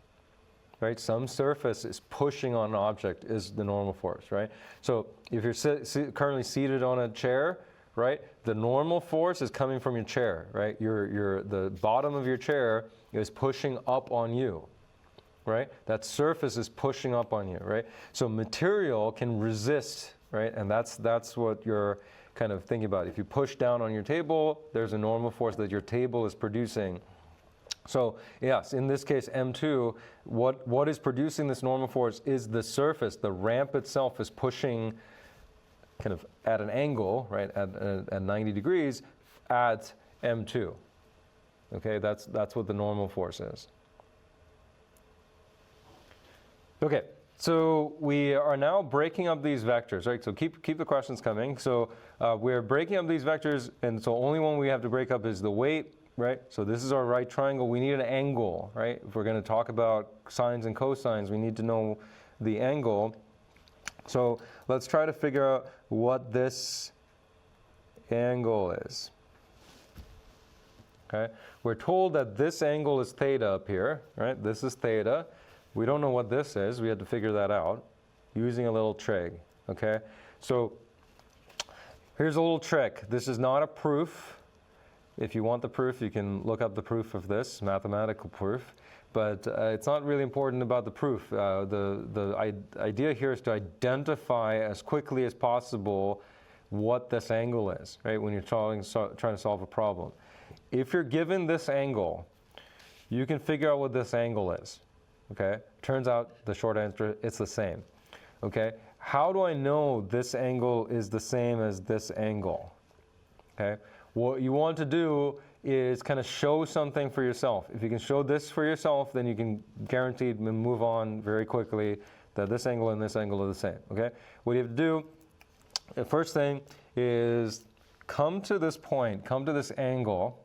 right? Some surface is pushing on an object is the normal force, right? So if you're currently seated on a chair, right, the normal force is coming from your chair, right? The bottom of your chair is pushing up on you, right? That surface is pushing up on you, right? So material can resist, right? And that's what you're kind of thinking about. If you push down on your table, there's a normal force that your table is producing. So yes, in this case, M2, what is producing this normal force is the surface. The ramp itself is pushing kind of at an angle, right, at 90 degrees at M2. Okay, that's what the normal force is. Okay, so we are now breaking up these vectors, right? So keep the questions coming. So we're breaking up these vectors, and so only one we have to break up is the weight, right? So this is our right triangle. We need an angle, right? If we're going to talk about sines and cosines, we need to know the angle. So let's try to figure out what this angle is. Okay, we're told that this angle is theta up here, right? This is theta. We don't know what this is. We had to figure that out using a little trig. Okay, so here's a little trick. This is not a proof. If you want the proof, you can look up the proof of this, mathematical proof. But it's not really important about the proof. The idea here is to identify as quickly as possible what this angle is, right? When you're trying to solve a problem. If you're given this angle, you can figure out what this angle is, okay? Turns out the short answer, it's the same, okay? How do I know this angle is the same as this angle, okay? What you want to do is kind of show something for yourself. If you can show this for yourself, then you can guaranteed move on very quickly that this angle and this angle are the same, okay? What you have to do, the first thing is come to this point, come to this angle,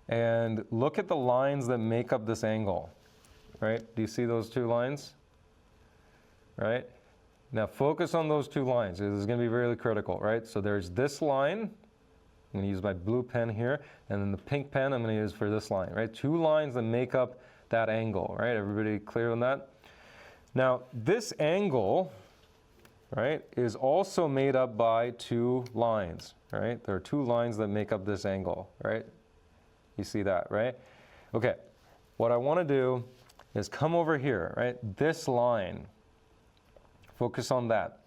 and look at the lines that make up this angle, right? Do you see those two lines? Right? Now focus on those two lines. This is going to be really critical, right? So there's this line. I'm going to use my blue pen here, and then the pink pen I'm going to use for this line, right? Two lines that make up that angle, right? Everybody clear on that? Now this angle, right, is also made up by two lines, right? There are two lines that make up this angle, right? You see that, right? Okay, what I want to do is come over here, right? This line, focus on that.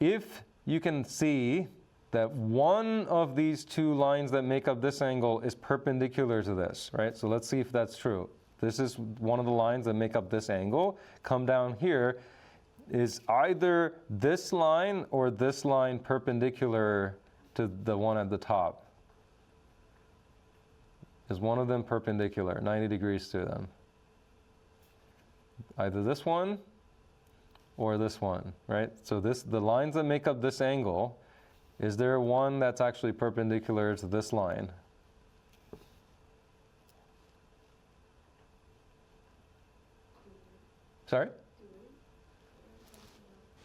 If you can see that one of these two lines that make up this angle is perpendicular to this, right? So let's see if that's true. This is one of the lines that make up this angle. Come down here, is either this line or this line perpendicular to the one at the top? Is one of them perpendicular, 90 degrees to them? Either this one or this one, right? So the lines that make up this angle, is there one that's actually perpendicular to this line? Sorry?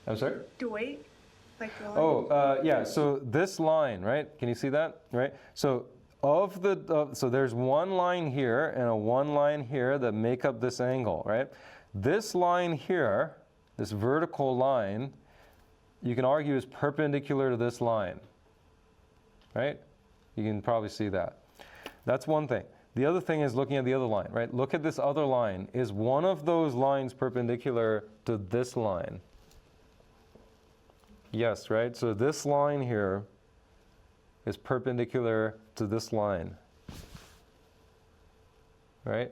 I'm sorry? Do wait? Like one? Oh, yeah, so this line, right? Can you see that, right? So so there's one line here and a one line here that make up this angle, right? This line here, this vertical line, you can argue is perpendicular to this line, right? You can probably see that. That's one thing. The other thing is looking at the other line, right? Look at this other line. Is one of those lines perpendicular to this line? Yes, right? So this line here is perpendicular to this line, right?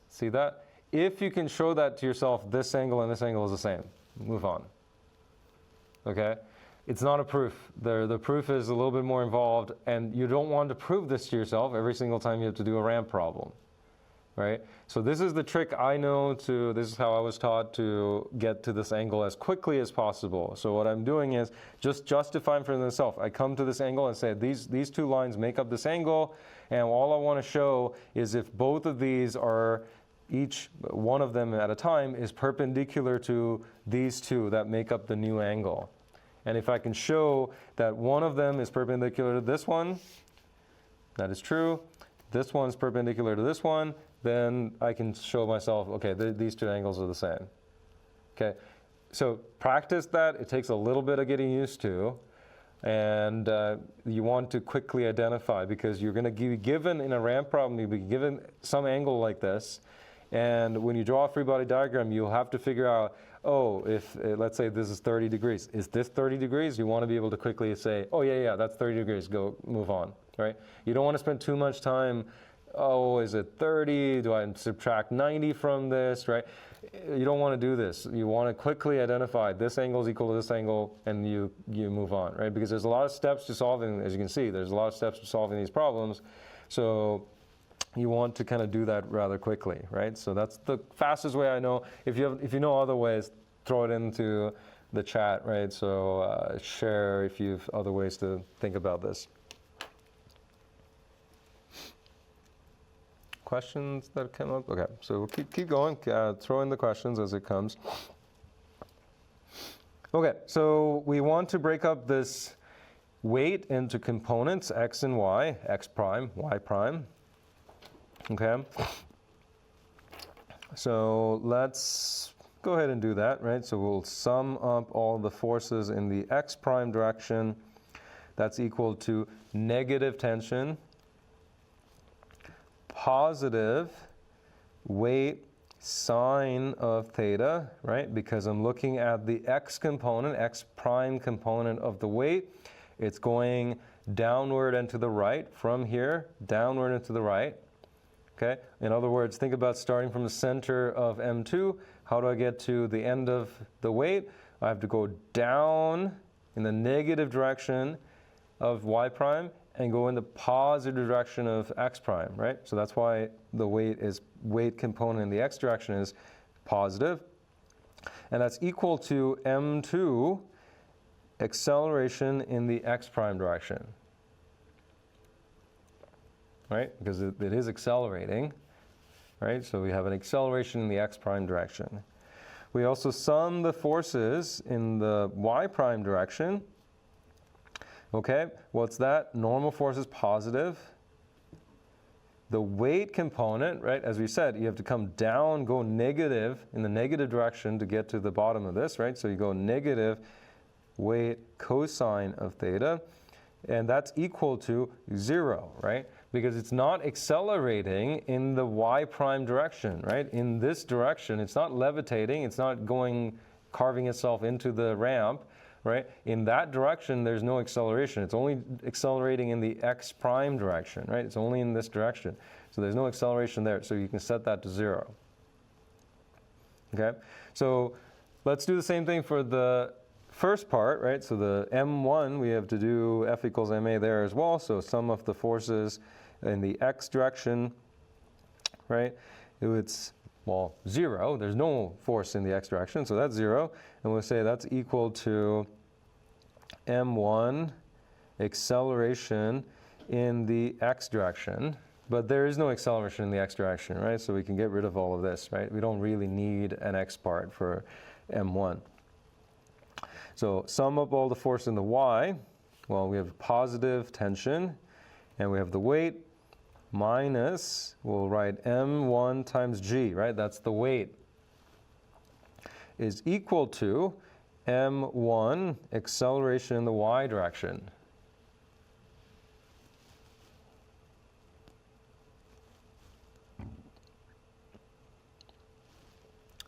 See that? If you can show that to yourself, this angle and this angle is the same, move on, okay? It's not a proof. The proof is a little bit more involved, and you don't want to prove this to yourself every single time you have to do a ramp problem, right? So this is the trick I know this is how I was taught to get to this angle as quickly as possible. So what I'm doing is just justifying for myself. I come to this angle and say these two lines make up this angle, and all I want to show is if both of these are, each one of them at a time is perpendicular to these two that make up the new angle. And if I can show that one of them is perpendicular to this one, that is true. This one's perpendicular to this one, then I can show myself, okay, these two angles are the same. Okay, so practice that. It takes a little bit of getting used to, and you want to quickly identify, because you're going to be given in a ramp problem, you'll be given some angle like this, and when you draw a free body diagram, you'll have to figure out, oh, if let's say this is 30 degrees. Is this 30 degrees? You want to be able to quickly say, oh yeah, that's 30 degrees, go move on, right? You don't want to spend too much time, oh, is it 30? Do I subtract 90 from this, right? You don't want to do this. You want to quickly identify this angle is equal to this angle, and you move on, right? Because there's a lot of steps to solving, as you can see, there's a lot of steps to solving these problems. So you want to kind of do that rather quickly, right? So that's the fastest way I know. If you know other ways, throw it into the chat, right? So share if you have other ways to think about this. Questions that come up? Okay, so we'll keep going. Throw in the questions as it comes. Okay, so we want to break up this weight into components, x and y, x prime, y prime. Okay, so let's go ahead and do that, right? So we'll sum up all the forces in the x prime direction. That's equal to negative tension, positive weight sine of theta, right? Because I'm looking at the x component, x prime component of the weight. It's going downward and to the right from here, downward and to the right. Okay? In other words, think about starting from the center of M2. How do I get to the end of the weight? I have to go down in the negative direction of y prime and go in the positive direction of x prime, right? So that's why the weight component in the x direction is positive. And that's equal to m2 acceleration in the x prime direction, right? Because it is accelerating, right? So we have an acceleration in the x prime direction. We also sum the forces in the y prime direction. Okay, what's that? Normal force is positive. The weight component, right, as we said, you have to come down, go negative in the negative direction to get to the bottom of this, right? So you go negative weight cosine of theta, and that's equal to 0, right? Because it's not accelerating in the y prime direction, right? In this direction, it's not levitating, it's not carving itself into the ramp, right? In that direction, there's no acceleration. It's only accelerating in the x prime direction, right? It's only in this direction. So there's no acceleration there. So you can set that to 0. Okay? So let's do the same thing for the first part, right? So the m1, we have to do F equals ma there as well. So sum of the forces in the x direction, right? It's, well, 0. There's no force in the x direction, so that's 0. And we'll say that's equal to m1 acceleration in the x direction. But there is no acceleration in the x direction, right? So we can get rid of all of this, right? We don't really need an x part for m1. So sum up all the force in the y. Well, we have positive tension, and we have the weight minus, we'll write m1 times g, right? That's the weight, is equal to m1 acceleration in the y direction.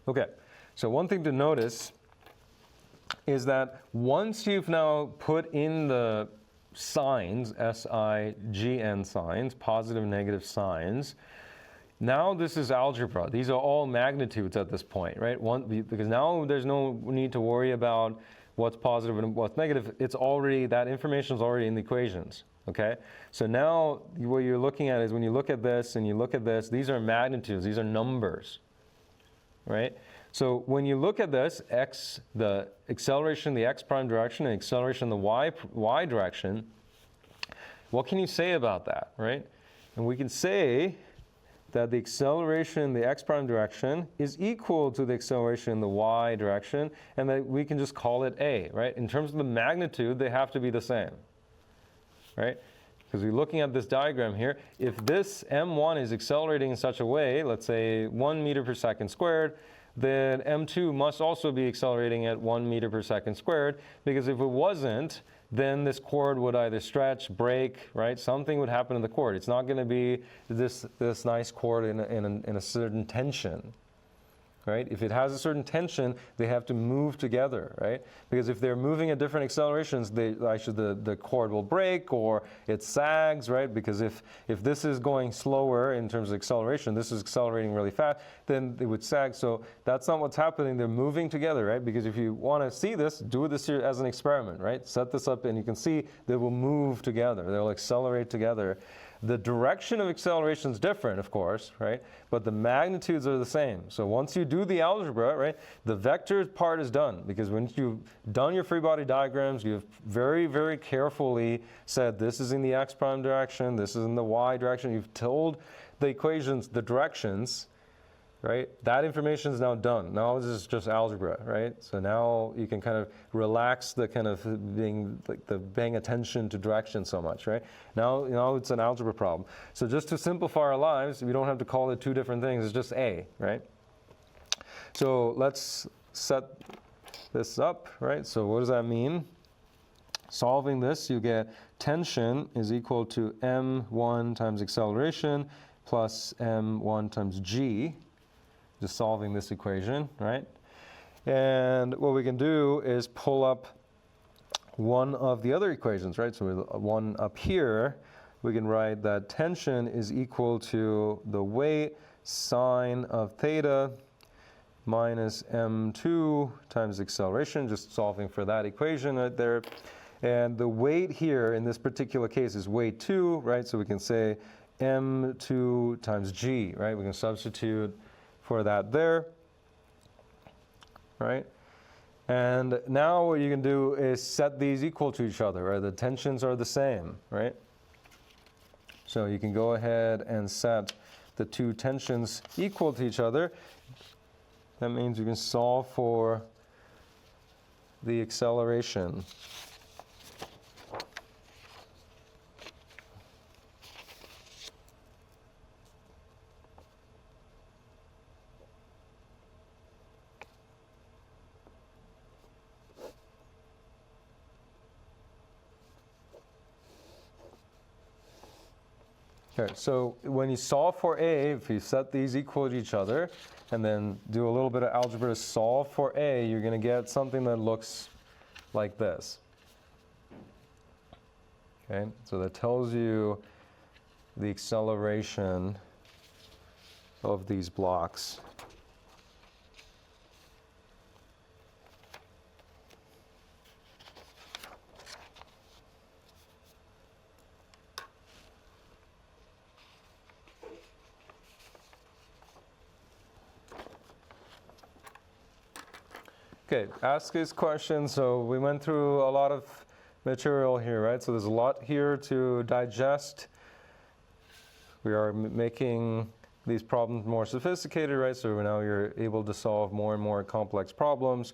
Okay, so one thing to notice is that once you've now put in the signs, S-I-G-N signs, positive and negative signs, now this is algebra. These are all magnitudes at this point, right? Because now there's no need to worry about what's positive and what's negative. It's already, that information is already in the equations, okay? So now what you're looking at is when you look at this and you look at this, these are magnitudes, these are numbers, right? So when you look at this, the acceleration in the x prime direction and acceleration in the y direction, what can you say about that, right? And we can say that the acceleration in the x prime direction is equal to the acceleration in the y direction, and that we can just call it a, right? In terms of the magnitude, they have to be the same, right? Because we're looking at this diagram here, if this m1 is accelerating in such a way, let's say 1 meter per second squared, then m2 must also be accelerating at 1 meter per second squared, because if it wasn't, then this cord would either stretch, break, right? Something would happen to the cord. It's not going to be this nice cord in a certain tension, right? If it has a certain tension, they have to move together, right? Because if they're moving at different accelerations, the cord will break or it sags, right? Because if this is going slower in terms of acceleration, this is accelerating really fast, then it would sag. So that's not what's happening. They're moving together, right? Because if you want to see this, do this here as an experiment, right? Set this up and you can see they will move together. They'll accelerate together. The direction of acceleration is different, of course, right? But the magnitudes are the same. So once you do the algebra, right, the vector part is done. Because when you've done your free body diagrams, you've very, very carefully said this is in the x prime direction, this is in the y direction. You've told the equations the directions, right? That information is now done. Now this is just algebra, right? So now you can kind of relax the kind of paying attention to direction so much, right? Now it's an algebra problem. So just to simplify our lives, we don't have to call it two different things. It's just A, right? So let's set this up, right? So what does that mean? Solving this, you get tension is equal to m1 times acceleration plus m1 times g. just solving this equation, right? And what we can do is pull up one of the other equations, right? So with one up here, we can write that tension is equal to the weight sine of theta minus m2 times acceleration, just solving for that equation right there. And the weight here in this particular case is weight 2, right? So we can say m2 times g, right? We can substitute for that there, right? And now what you can do is set these equal to each other, right? The tensions are the same, right? So you can go ahead and set the two tensions equal to each other. That means you can solve for the acceleration. Okay, so when you solve for A, if you set these equal to each other, and then do a little bit of algebra to solve for A, you're going to get something that looks like this. Okay, so that tells you the acceleration of these blocks. Okay, ask us questions. So we went through a lot of material here, right? So there's a lot here to digest. We are making these problems more sophisticated, right? So now you're able to solve more and more complex problems.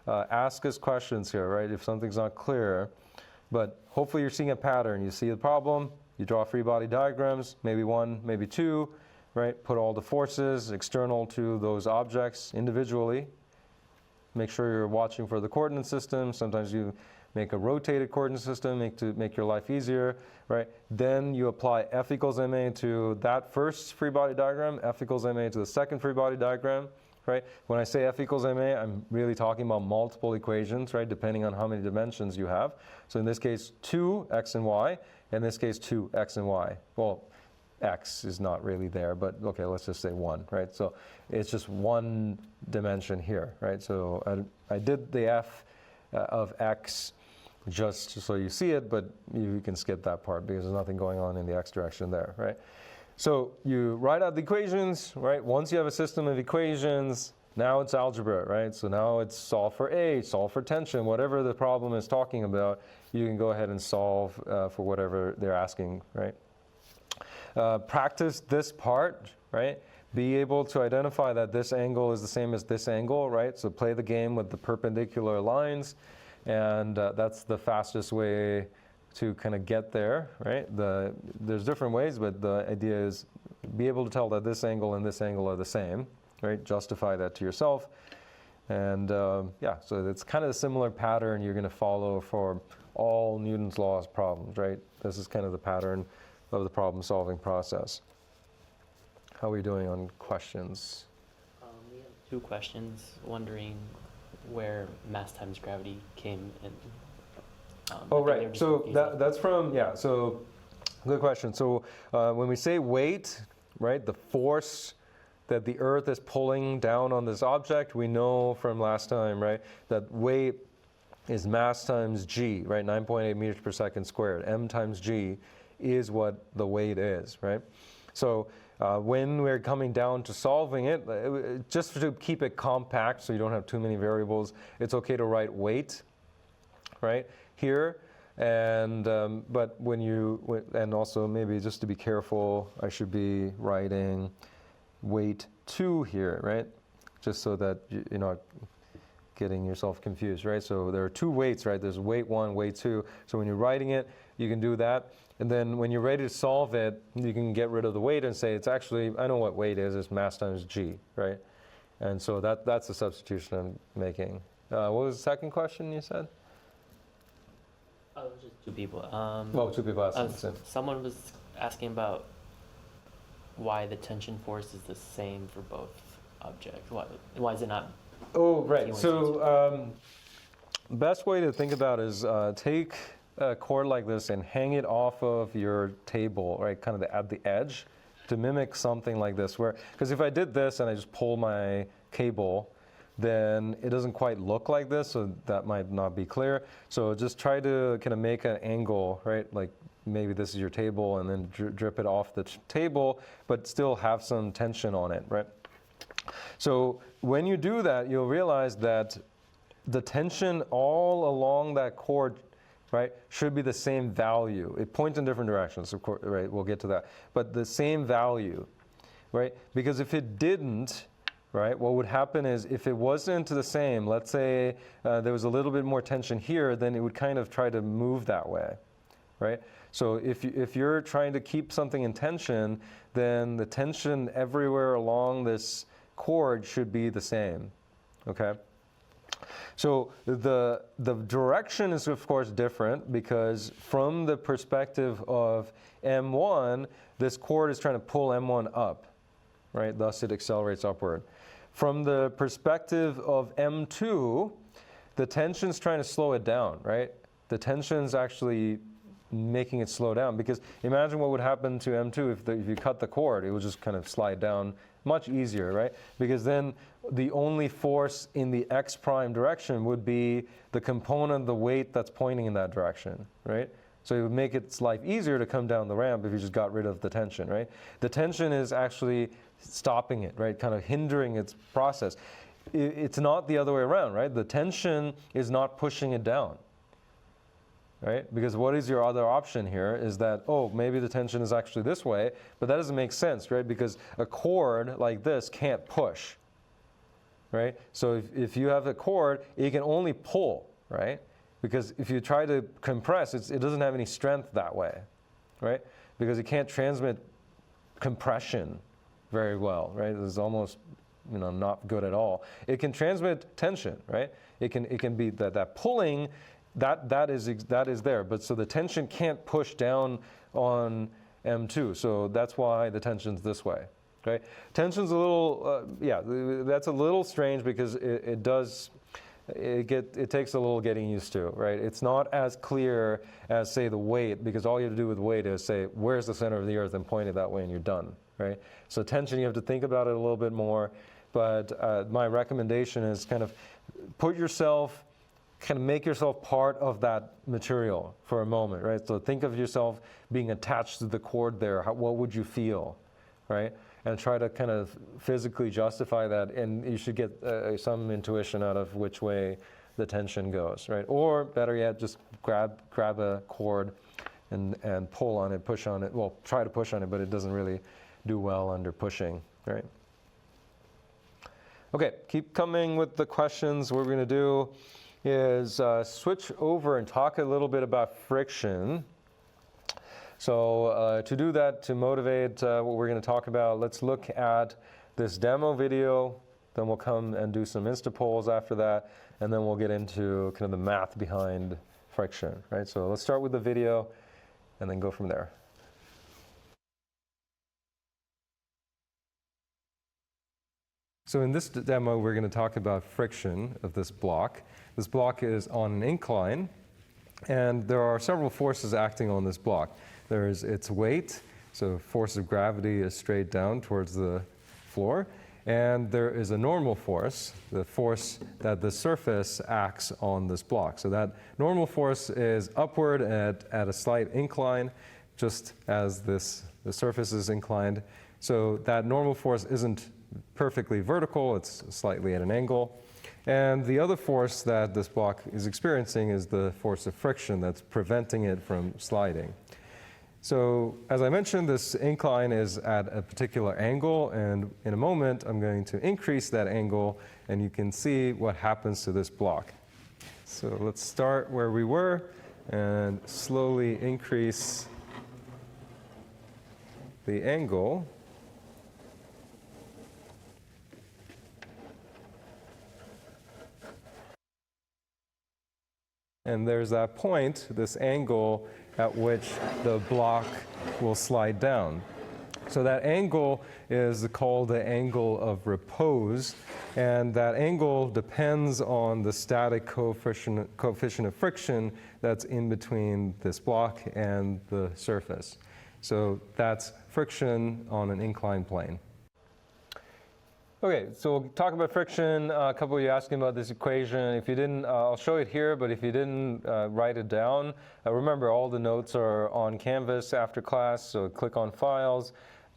Ask us questions here, right? If something's not clear. But hopefully you're seeing a pattern. You see the problem, you draw free body diagrams, maybe one, maybe two, right? Put all the forces external to those objects individually. Make sure you're watching for the coordinate system. Sometimes you make a rotated coordinate system to make your life easier, right? Then you apply F equals ma to that first free body diagram, F equals ma to the second free body diagram, right? When I say F equals ma, I'm really talking about multiple equations, right? Depending on how many dimensions you have. So in this case, 2x and y. In this case, 2x and y. Well, x is not really there, but okay, let's just say 1, right? So it's just one dimension here, right? So I did the f of x just so you see it, but you can skip that part because there's nothing going on in the x direction there, right? So you write out the equations, right? Once you have a system of equations, now it's algebra, right? So now it's solve for A, solve for tension, whatever the problem is talking about, you can go ahead and solve for whatever they're asking, right? Practice this part, right? Be able to identify that this angle is the same as this angle, right? So play the game with the perpendicular lines, and that's the fastest way to kind of get there, right? There's different ways, but the idea is be able to tell that this angle and this angle are the same, right? Justify that to yourself. And yeah, so it's kind of a similar pattern you're going to follow for all Newton's laws problems, right? This is kind of the pattern of the problem-solving process. How are we doing on questions? We have 2 questions, wondering where mass times gravity came in. Oh, right. So that's from, yeah, so good question. So when we say weight, right, the force that the Earth is pulling down on this object, we know from last time, right, that weight is mass times g, right, 9.8 meters per second squared. M times g is what the weight is, right? So when we're coming down to solving it, just to keep it compact so you don't have too many variables, it's okay to write weight, right, here. And but when you, and also maybe just to be careful, I should be writing weight 2 here, right? Just so that you're not getting yourself confused, right? So there are 2 weights, right? There's weight 1, weight 2. So when you're writing it, you can do that. And then when you're ready to solve it, you can get rid of the weight and say it's actually, I know what weight is, it's mass times g, right? And so that's the substitution I'm making. What was the second question you said? Oh, it was just 2 people. Oh, 2 people asked the same. Someone was asking about why the tension force is the same for both object? Why is it not? Oh, right. P1, So best way to think about is take a cord like this and hang it off of your table, right, kind of at the edge, to mimic something like this. Where, because if I did this and I just pull my cable, then it doesn't quite look like this, so that might not be clear. So just try to kind of make an angle, right, like maybe this is your table, and then drip it off the table, but still have some tension on it, right? So when you do that, you'll realize that the tension all along that cord, right, should be the same value. It points in different directions, of course, right? We'll get to that. But the same value, right? Because if it didn't, right, what would happen is if it wasn't the same, let's say there was a little bit more tension here, then it would kind of try to move that way, right? So if you're trying to keep something in tension, then the tension everywhere along this cord should be the same, okay? So the direction is of course different, because from the perspective of M1, this cord is trying to pull M1 up, right? Thus it accelerates upward. From the perspective of M2, the tension's trying to slow it down, right? The tension's actually making it slow down, because imagine what would happen to M2 if you cut the cord. It would just kind of slide down much easier, right? Because then the only force in the x prime direction would be the component, the weight that's pointing in that direction, right? So it would make its life easier to come down the ramp if you just got rid of the tension, right? The tension is actually stopping it, right? Kind of hindering its process. It's not the other way around, right? The tension is not pushing it down, right? Because what is your other option here is that, oh, maybe the tension is actually this way, but that doesn't make sense, right? Because a cord like this can't push, right? So if you have a cord, it can only pull, right? Because if you try to compress, it doesn't have any strength that way, right? Because it can't transmit compression very well, right? It's almost, not good at all. It can transmit tension, right? It can be that pulling, that is there, but so the tension can't push down on M2, so that's why the tension's this way. Okay, tension's a little, that's a little strange, because it takes a little getting used to, right? It's not as clear as, say, the weight, because all you have to do with weight is say, where's the center of the earth, and point it that way, and you're done, right? So tension, you have to think about it a little bit more, but my recommendation is kind of make yourself part of that material for a moment, right? So think of yourself being attached to the cord there. What would you feel, right? And try to kind of physically justify that, and you should get some intuition out of which way the tension goes, right? Or better yet, just grab a cord and pull on it, push on it. Well, try to push on it, but it doesn't really do well under pushing, right? Okay, keep coming with the questions. What we're going to do is switch over and talk a little bit about friction. So to do that, to motivate what we're going to talk about, let's look at this demo video. Then we'll come and do some Instapolls after that, and then we'll get into kind of the math behind friction, right? So let's start with the video and then go from there. So in this demo, we're going to talk about friction of this block. This block is on an incline, and there are several forces acting on this block. There's its weight, so force of gravity is straight down towards the floor, and there is a normal force, the force that the surface acts on this block. So that normal force is upward at a slight incline, just as the surface is inclined. So that normal force isn't perfectly vertical, it's slightly at an angle. And the other force that this block is experiencing is the force of friction that's preventing it from sliding. So as I mentioned, this incline is at a particular angle, and in a moment I'm going to increase that angle, and you can see what happens to this block. So let's start where we were and slowly increase the angle. And there's that point, this angle, at which the block will slide down. So that angle is called the angle of repose, and that angle depends on the static coefficient of friction that's in between this block and the surface. So that's friction on an inclined plane. Okay, so we'll talk about friction. A couple of you asking about this equation. If you didn't, I'll show it here, but if you didn't write it down, remember all the notes are on Canvas after class, so click on Files,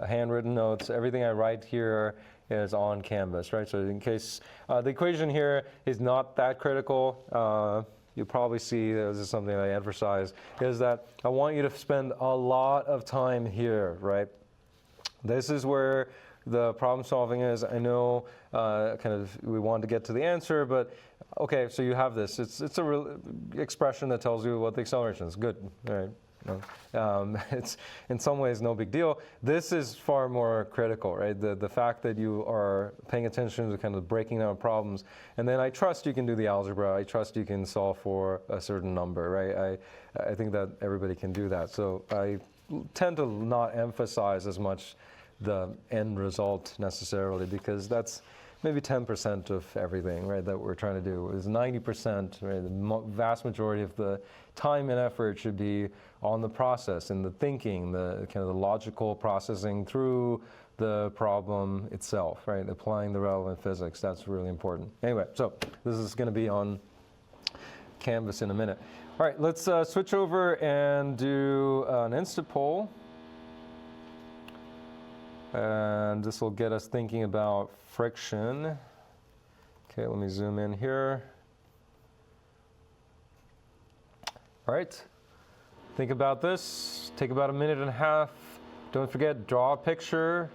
handwritten notes. Everything I write here is on Canvas, right? So in case, the equation here is not that critical. You'll probably see, this is something I emphasize, is that I want you to spend a lot of time here, right? This is where the problem solving is. I know we want to get to the answer, but okay, so you have this. It's a real expression that tells you what the acceleration is. Good, all right. No. It's in some ways no big deal. This is far more critical, right? The fact that you are paying attention to kind of breaking down problems, and then I trust you can do the algebra. I trust you can solve for a certain number, right? I think that everybody can do that. So I tend to not emphasize as much the end result necessarily, because that's maybe 10% of everything, right, that we're trying to do. Is 90%, right? The vast majority of the time and effort should be on the process and the thinking, the kind of the logical processing through the problem itself, right? Applying the relevant physics, that's really important. Anyway, so this is going to be on Canvas in a minute. All right, let's switch over and do an instant poll. And this will get us thinking about friction. Okay, let me zoom in here. All right, think about this. Take about a minute and a half. Don't forget, draw a picture,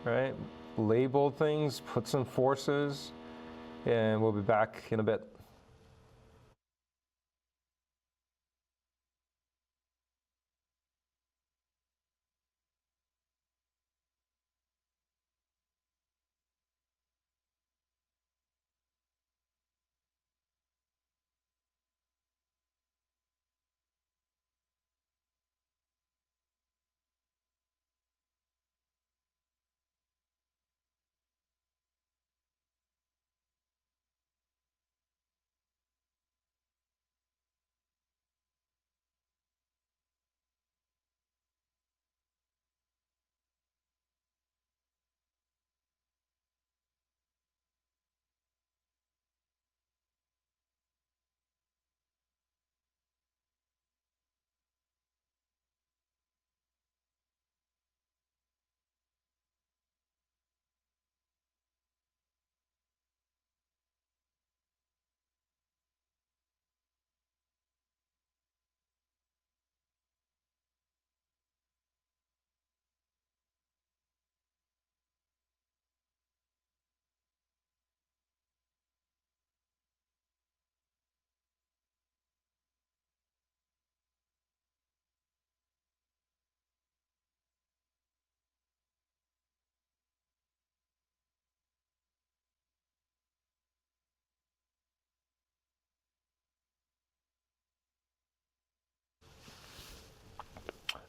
right? Label things, put some forces, and we'll be back in a bit.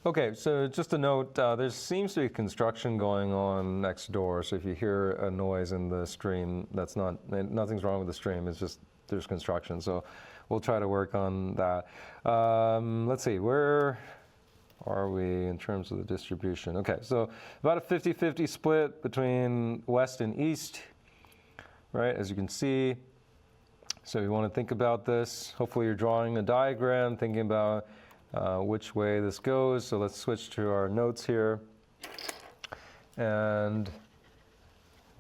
Okay, so just a note, there seems to be construction going on next door, so if you hear a noise in the stream, that's nothing's wrong with the stream, it's just there's construction, so we'll try to work on that. Let's see, where are we in terms of the distribution? Okay, so about a 50-50 split between west and east, right, as you can see. So you want to think about this. Hopefully you're drawing a diagram, thinking about which way this goes. So let's switch to our notes here and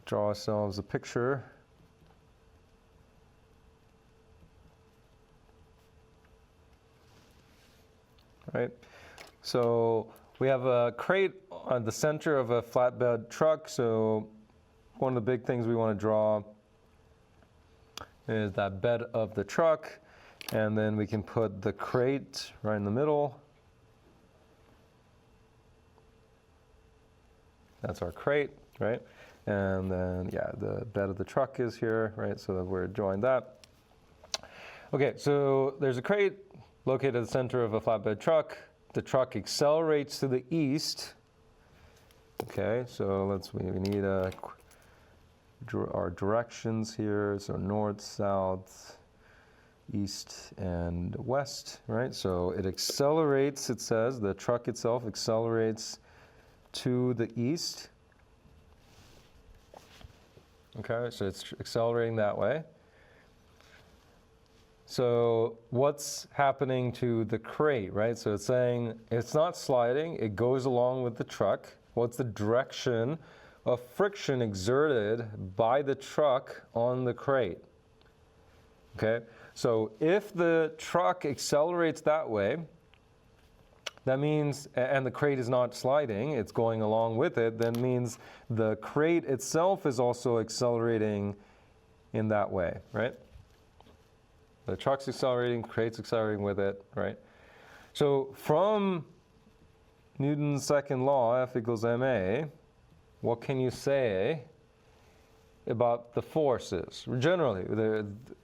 draw ourselves a picture. Right. So we have a crate on the center of a flatbed truck. So one of the big things we want to draw is that bed of the truck. And then we can put the crate right in the middle. That's our crate, right? And then, yeah, the bed of the truck is here, right? So that we're drawing that. Okay, so there's a crate located at the center of a flatbed truck. The truck accelerates to the east, Okay, so we need our directions here. So north, south, east, and west, right? So it accelerates, it says, the truck itself accelerates to the east. Okay, so it's accelerating that way. So what's happening to the crate, right? So it's saying it's not sliding, it goes along with the truck. What's the direction of friction exerted by the truck on the crate? Okay, so if the truck accelerates that way, that means, and the crate is not sliding, it's going along with it, that means the crate itself is also accelerating in that way, right? The truck's accelerating, crate's accelerating with it, right? So from Newton's second law, F equals ma, what can you say about the forces? Generally,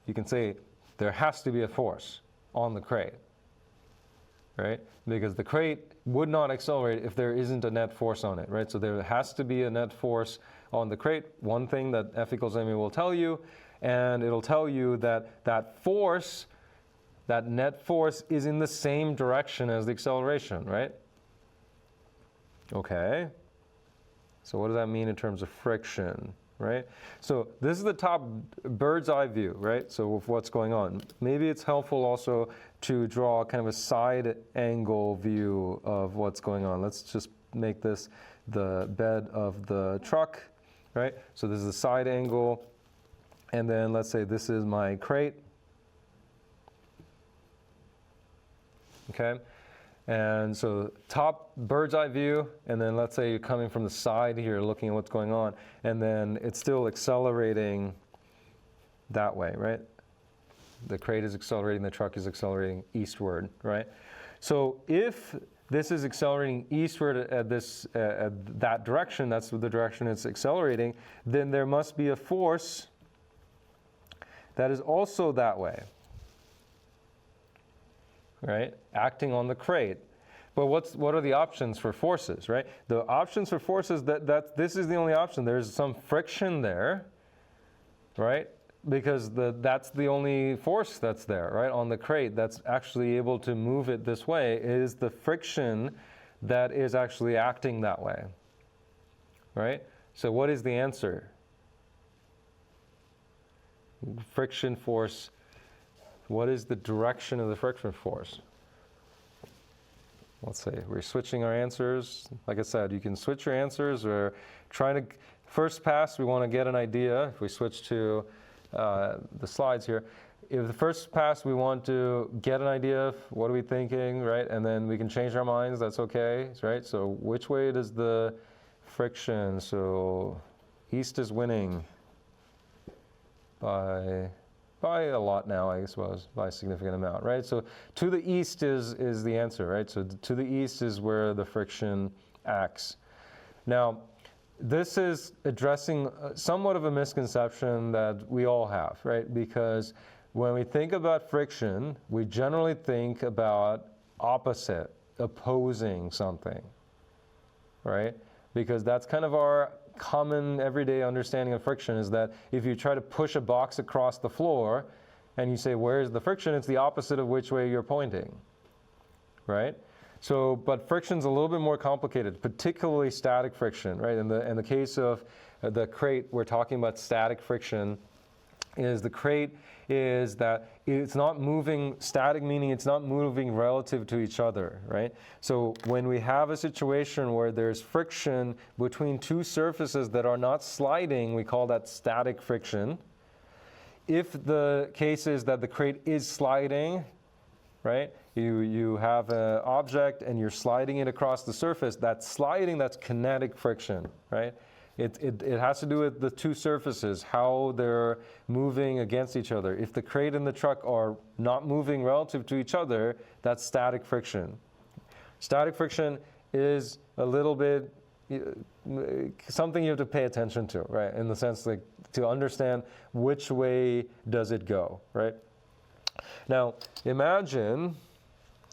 you can say there has to be a force on the crate, right? Because the crate would not accelerate if there isn't a net force on it, right? So there has to be a net force on the crate. One thing that F equals ma will tell you, and it'll tell you that that force, that net force, is in the same direction as the acceleration, right? Okay. So what does that mean in terms of friction, right? So this is the top bird's eye view, right? So of what's going on. Maybe it's helpful also to draw kind of a side angle view of what's going on. Let's just make this the bed of the truck, right? So this is the side angle. And then let's say this is my crate. Okay. And so top bird's eye view, and then let's say you're coming from the side here looking at what's going on, and then it's still accelerating that way, right? The crate is accelerating, the truck is accelerating eastward, right? So if this is accelerating eastward at that direction, that's the direction it's accelerating, then there must be a force that is also that way, right? Acting on the crate. But what are the options for forces, right? The options for forces, this is the only option. There's some friction there, right? Because that's the only force that's there, right? On the crate that's actually able to move it this way is the friction that is actually acting that way, right? So what is the answer? Friction force. What is the direction of the friction force? Let's see, we're switching our answers. Like I said, you can switch your answers. We're trying to, first pass, we want to get an idea. If we switch to the slides here, if the first pass we want to get an idea of what are we thinking, right? And then we can change our minds, that's okay, right? So which way does the friction, so east is winning by a lot now, I suppose, by a significant amount, right? So to the east is the answer, right? So to the east is where the friction acts. Now, this is addressing somewhat of a misconception that we all have, right? Because when we think about friction, we generally think about opposite, opposing something, right? Because that's kind of our common everyday understanding of friction, is that if you try to push a box across the floor and you say, where's the friction? It's the opposite of which way you're pointing, right? So, but friction's a little bit more complicated, particularly static friction, right? In the case of the crate, we're talking about static friction. Is the crate is that it's not moving, static meaning it's not moving relative to each other, right? So when we have a situation where there's friction between two surfaces that are not sliding, we call that static friction. If the case is that the crate is sliding, right? You have an object and you're sliding it across the surface, that sliding, that's kinetic friction, right? It has to do with the two surfaces, how they're moving against each other. If the crate and the truck are not moving relative to each other, that's static friction. Static friction is a little bit something you have to pay attention to, right? In the sense, like, to understand which way does it go, right? Now, imagine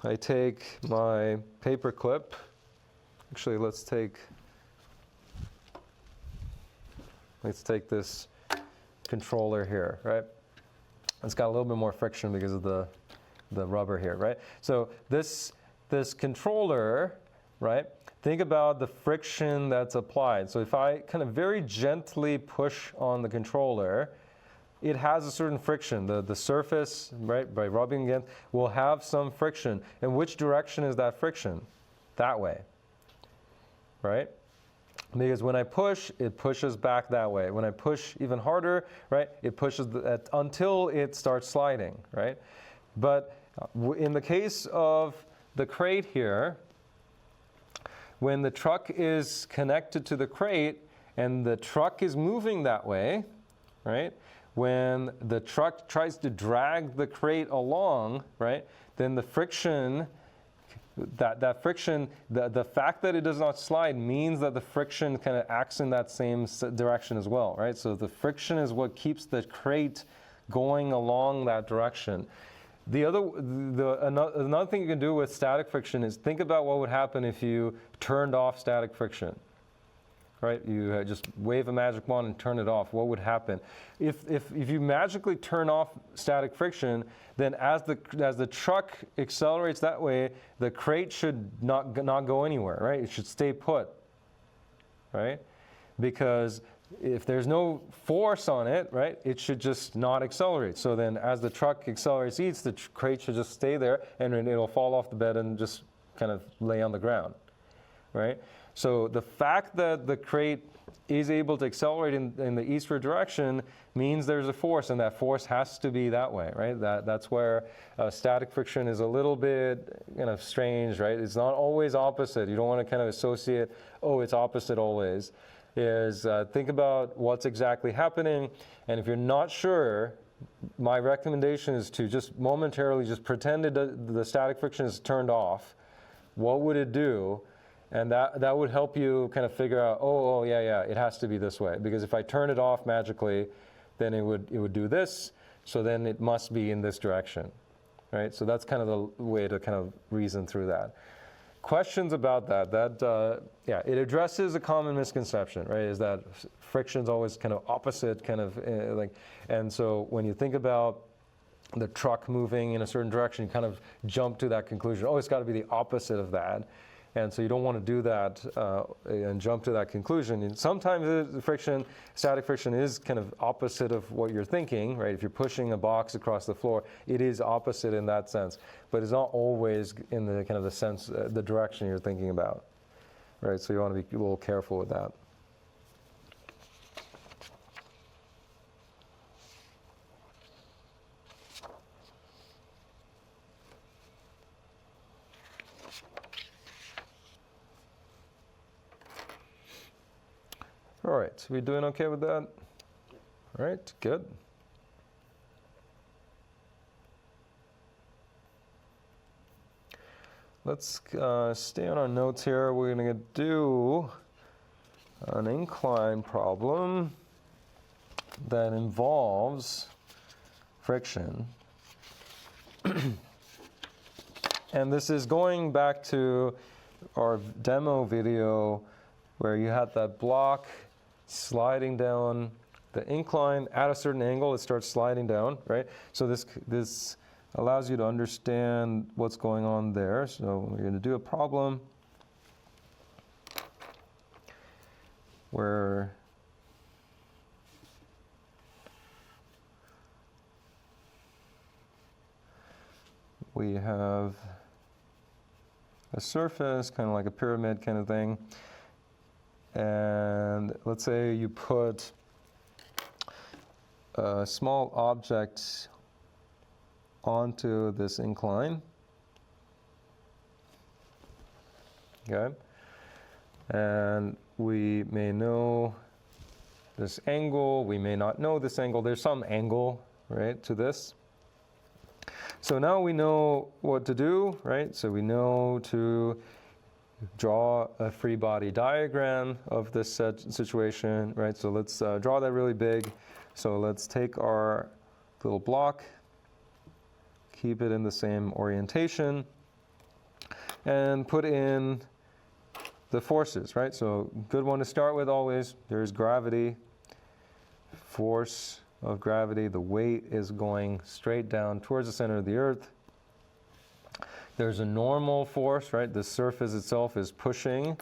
I take my paper clip. Actually, let's take let's take this controller here, right? It's got a little bit more friction because of the rubber here, right? So this controller, right? Think about the friction that's applied. So if I kind of very gently push on the controller, it has a certain friction. The surface, right, by rubbing against, will have some friction. And which direction is that friction? That way, right? Because when I push, it pushes back that way. When I push even harder, right, it pushes until it starts sliding, right? But in the case of the crate here, when the truck is connected to the crate and the truck is moving that way, right? When the truck tries to drag the crate along, right, then the friction, that friction, the fact that it does not slide means that the friction kind of acts in that same direction as well, right? So the friction is what keeps the crate going along that direction. Another thing you can do with static friction is think about what would happen if you turned off static friction. Right? You just wave a magic wand and turn it off. What would happen? If you magically turn off static friction, then as the truck accelerates that way, the crate should not go anywhere, right? It should stay put, right? Because if there's no force on it, right, it should just not accelerate. So then as the truck accelerates east, the crate should just stay there and it'll fall off the bed and just kind of lay on the ground, right? So the fact that the crate is able to accelerate in the eastward direction means there's a force, and that force has to be that way, right? That's where static friction is a little bit kind of strange, right? It's not always opposite. You don't want to kind of associate, oh, it's opposite always. Think about what's exactly happening, and if you're not sure, my recommendation is to just momentarily just pretend the static friction is turned off. What would it do? And that would help you kind of figure out, oh yeah, it has to be this way. Because if I turn it off magically, then it would do this. So then it must be in this direction, right? So that's kind of the way to kind of reason through that. Questions about that? It addresses a common misconception, right? Is that friction's always kind of opposite, kind of and so when you think about the truck moving in a certain direction, you kind of jump to that conclusion. Oh, it's got to be the opposite of that. And so you don't want to do that and jump to that conclusion. And sometimes static friction is kind of opposite of what you're thinking, right? If you're pushing a box across the floor, it is opposite in that sense. But it's not always in the kind of the sense, the direction you're thinking about, right? So you want to be a little careful with that. All right, we doing okay with that? All right, good. Let's stay on our notes here. We're going to do an incline problem that involves friction. And this is going back to our demo video where you had that block sliding down the incline at a certain angle. It starts sliding down, right? So this allows you to understand what's going on there. So we're going to do a problem where we have a surface, kind of like a pyramid kind of thing. And let's say you put a small object onto this incline. Okay. And we may know this angle, we may not know this angle. There's some angle, right, to this. So now we know what to do, right? So we know to draw a free body diagram of this situation, right? So let's draw that really big. So let's take our little block, keep it in the same orientation, and put in the forces, right? So good one to start with always. There's gravity. force of gravity, the weight is going straight down towards the center of the Earth. There's a normal force, right? The surface itself is pushing.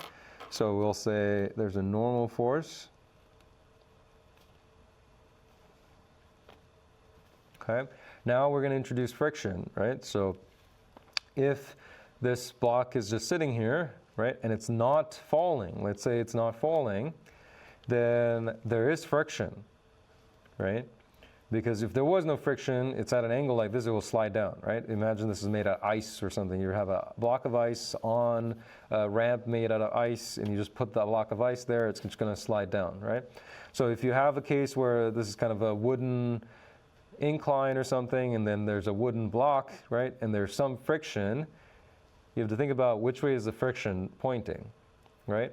So we'll say there's a normal force. Okay. Now we're going to introduce friction, right? So if this block is just sitting here, right, and it's not falling, let's say it's not falling, then there is friction, right? Because if there was no friction, it's at an angle like this, it will slide down, right? Imagine this is made out of ice or something. You have a block of ice on a ramp made out of ice, and you just put the block of ice there, it's just going to slide down, right? So if you have a case where this is kind of a wooden incline or something, and then there's a wooden block, right, and there's some friction, you have to think about which way is the friction pointing, right?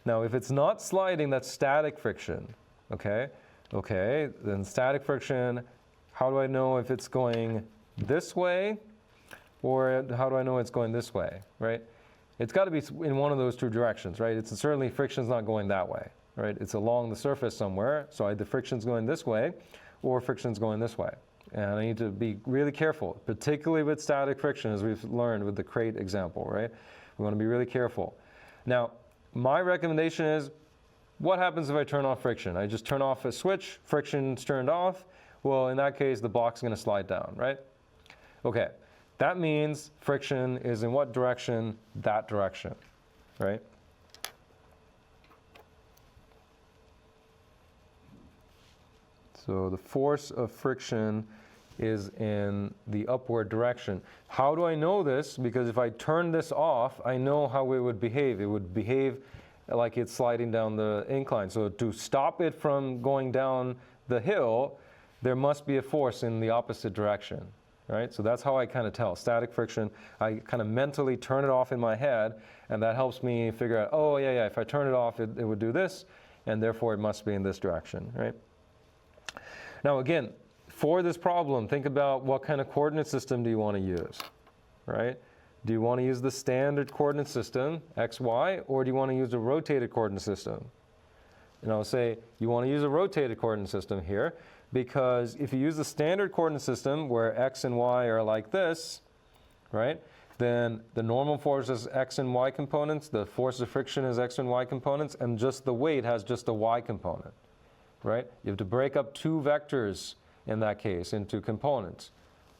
Now, if it's not sliding, that's static friction, okay? Okay, then static friction, how do I know if it's going this way, or how do I know it's going this way, right? It's got to be in one of those two directions, right? It's certainly friction's not going that way, right? It's along the surface somewhere, so either friction's going this way, or friction's going this way. And I need to be really careful, particularly with static friction, as we've learned with the crate example, right? We want to be really careful. Now, my recommendation is, what happens if I turn off friction? I just turn off a switch, friction's turned off. Well, in that case, the block's going to slide down, right? Okay, that means friction is in what direction? That direction, right? So the force of friction is in the upward direction. How do I know this? Because if I turn this off, I know how it would behave. It would behave like it's sliding down the incline. So to stop it from going down the hill, there must be a force in the opposite direction, right? So that's how I kind of tell. Static friction, I kind of mentally turn it off in my head, and that helps me figure out, oh, yeah, if I turn it off, it would do this, and therefore it must be in this direction, right? Now again, for this problem, think about what kind of coordinate system do you want to use, right? Do you want to use the standard coordinate system, x, y, or do you want to use a rotated coordinate system? And I'll say you want to use a rotated coordinate system here, because if you use the standard coordinate system where x and y are like this, right, then the normal force is x and y components, the force of friction is x and y components, and just the weight has just a y component, right? You have to break up two vectors in that case into components.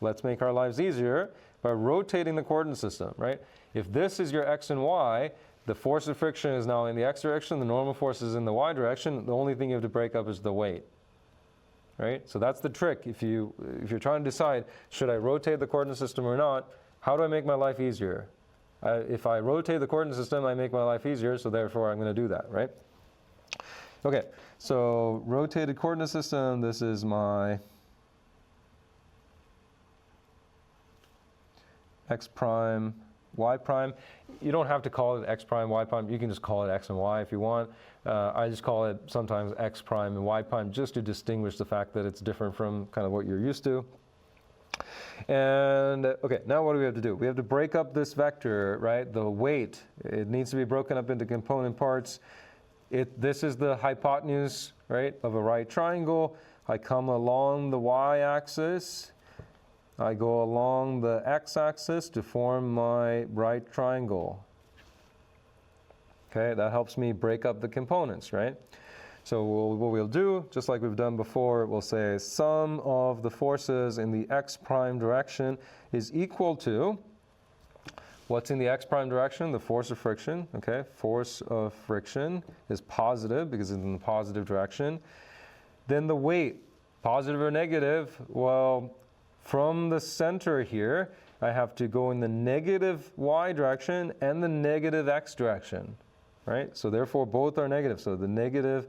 Let's make our lives easier by rotating the coordinate system, right? If this is your x and y, the force of friction is now in the x direction, the normal force is in the y direction. The only thing you have to break up is the weight, right? So that's the trick. If you're trying to decide, should I rotate the coordinate system or not, how do I make my life easier? If I rotate the coordinate system, I make my life easier, so therefore I'm going to do that, right? Okay, so rotated coordinate system, this is my x prime, y prime. You don't have to call it x prime, y prime. You can just call it x and y if you want. I just call it sometimes x prime and y prime just to distinguish the fact that it's different from kind of what you're used to. And okay, now what do we have to do? We have to break up this vector, right? The weight, it needs to be broken up into component parts. This is the hypotenuse, right, of a right triangle. I come along the y-axis. I go along the x-axis to form my right triangle. Okay, that helps me break up the components, right? So what we'll do, just like we've done before, we'll say sum of the forces in the x prime direction is equal to, what's in the x prime direction? The force of friction, okay? Force of friction is positive because it's in the positive direction. Then the weight, positive or negative, well, from the center here, I have to go in the negative y direction and the negative x direction, right? So therefore, both are negative. So the negative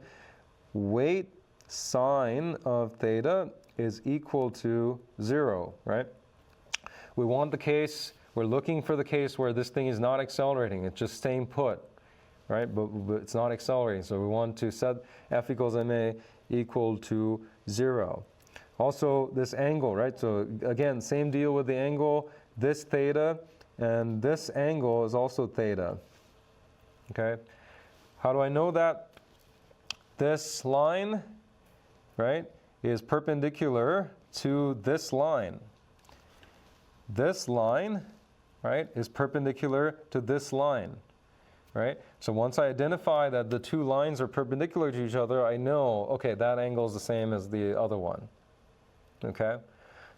weight sine of theta is equal to 0, right? We want the case, we're looking for the case where this thing is not accelerating. It's just staying put, right? But it's not accelerating. So we want to set F equals ma equal to 0. Also, this angle, right? So again, same deal with the angle. This theta and this angle is also theta. Okay? How do I know that? This line, right, is perpendicular to this line. This line, right, is perpendicular to this line, right? So once I identify that the two lines are perpendicular to each other, I know, okay, that angle is the same as the other one, okay?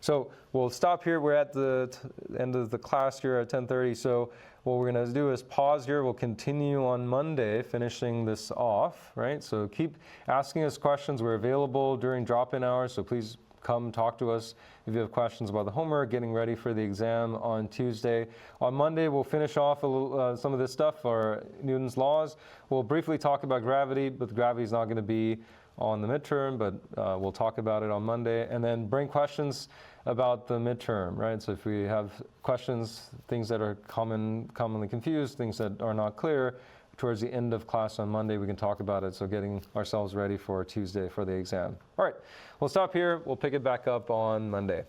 So we'll stop here. We're at the end of the class here at 10:30. So what we're going to do is pause here. We'll continue on Monday, finishing this off, right? So keep asking us questions. We're available during drop-in hours, so please come talk to us if you have questions about the homework, getting ready for the exam on Tuesday. On Monday, we'll finish off a little, some of this stuff, or Newton's laws. We'll briefly talk about gravity, but gravity is not going to be on the midterm, but we'll talk about it on Monday, and then bring questions about the midterm, right? So if we have questions, things that are commonly confused, things that are not clear, towards the end of class on Monday, we can talk about it. So getting ourselves ready for Tuesday for the exam. All right, we'll stop here. We'll pick it back up on Monday.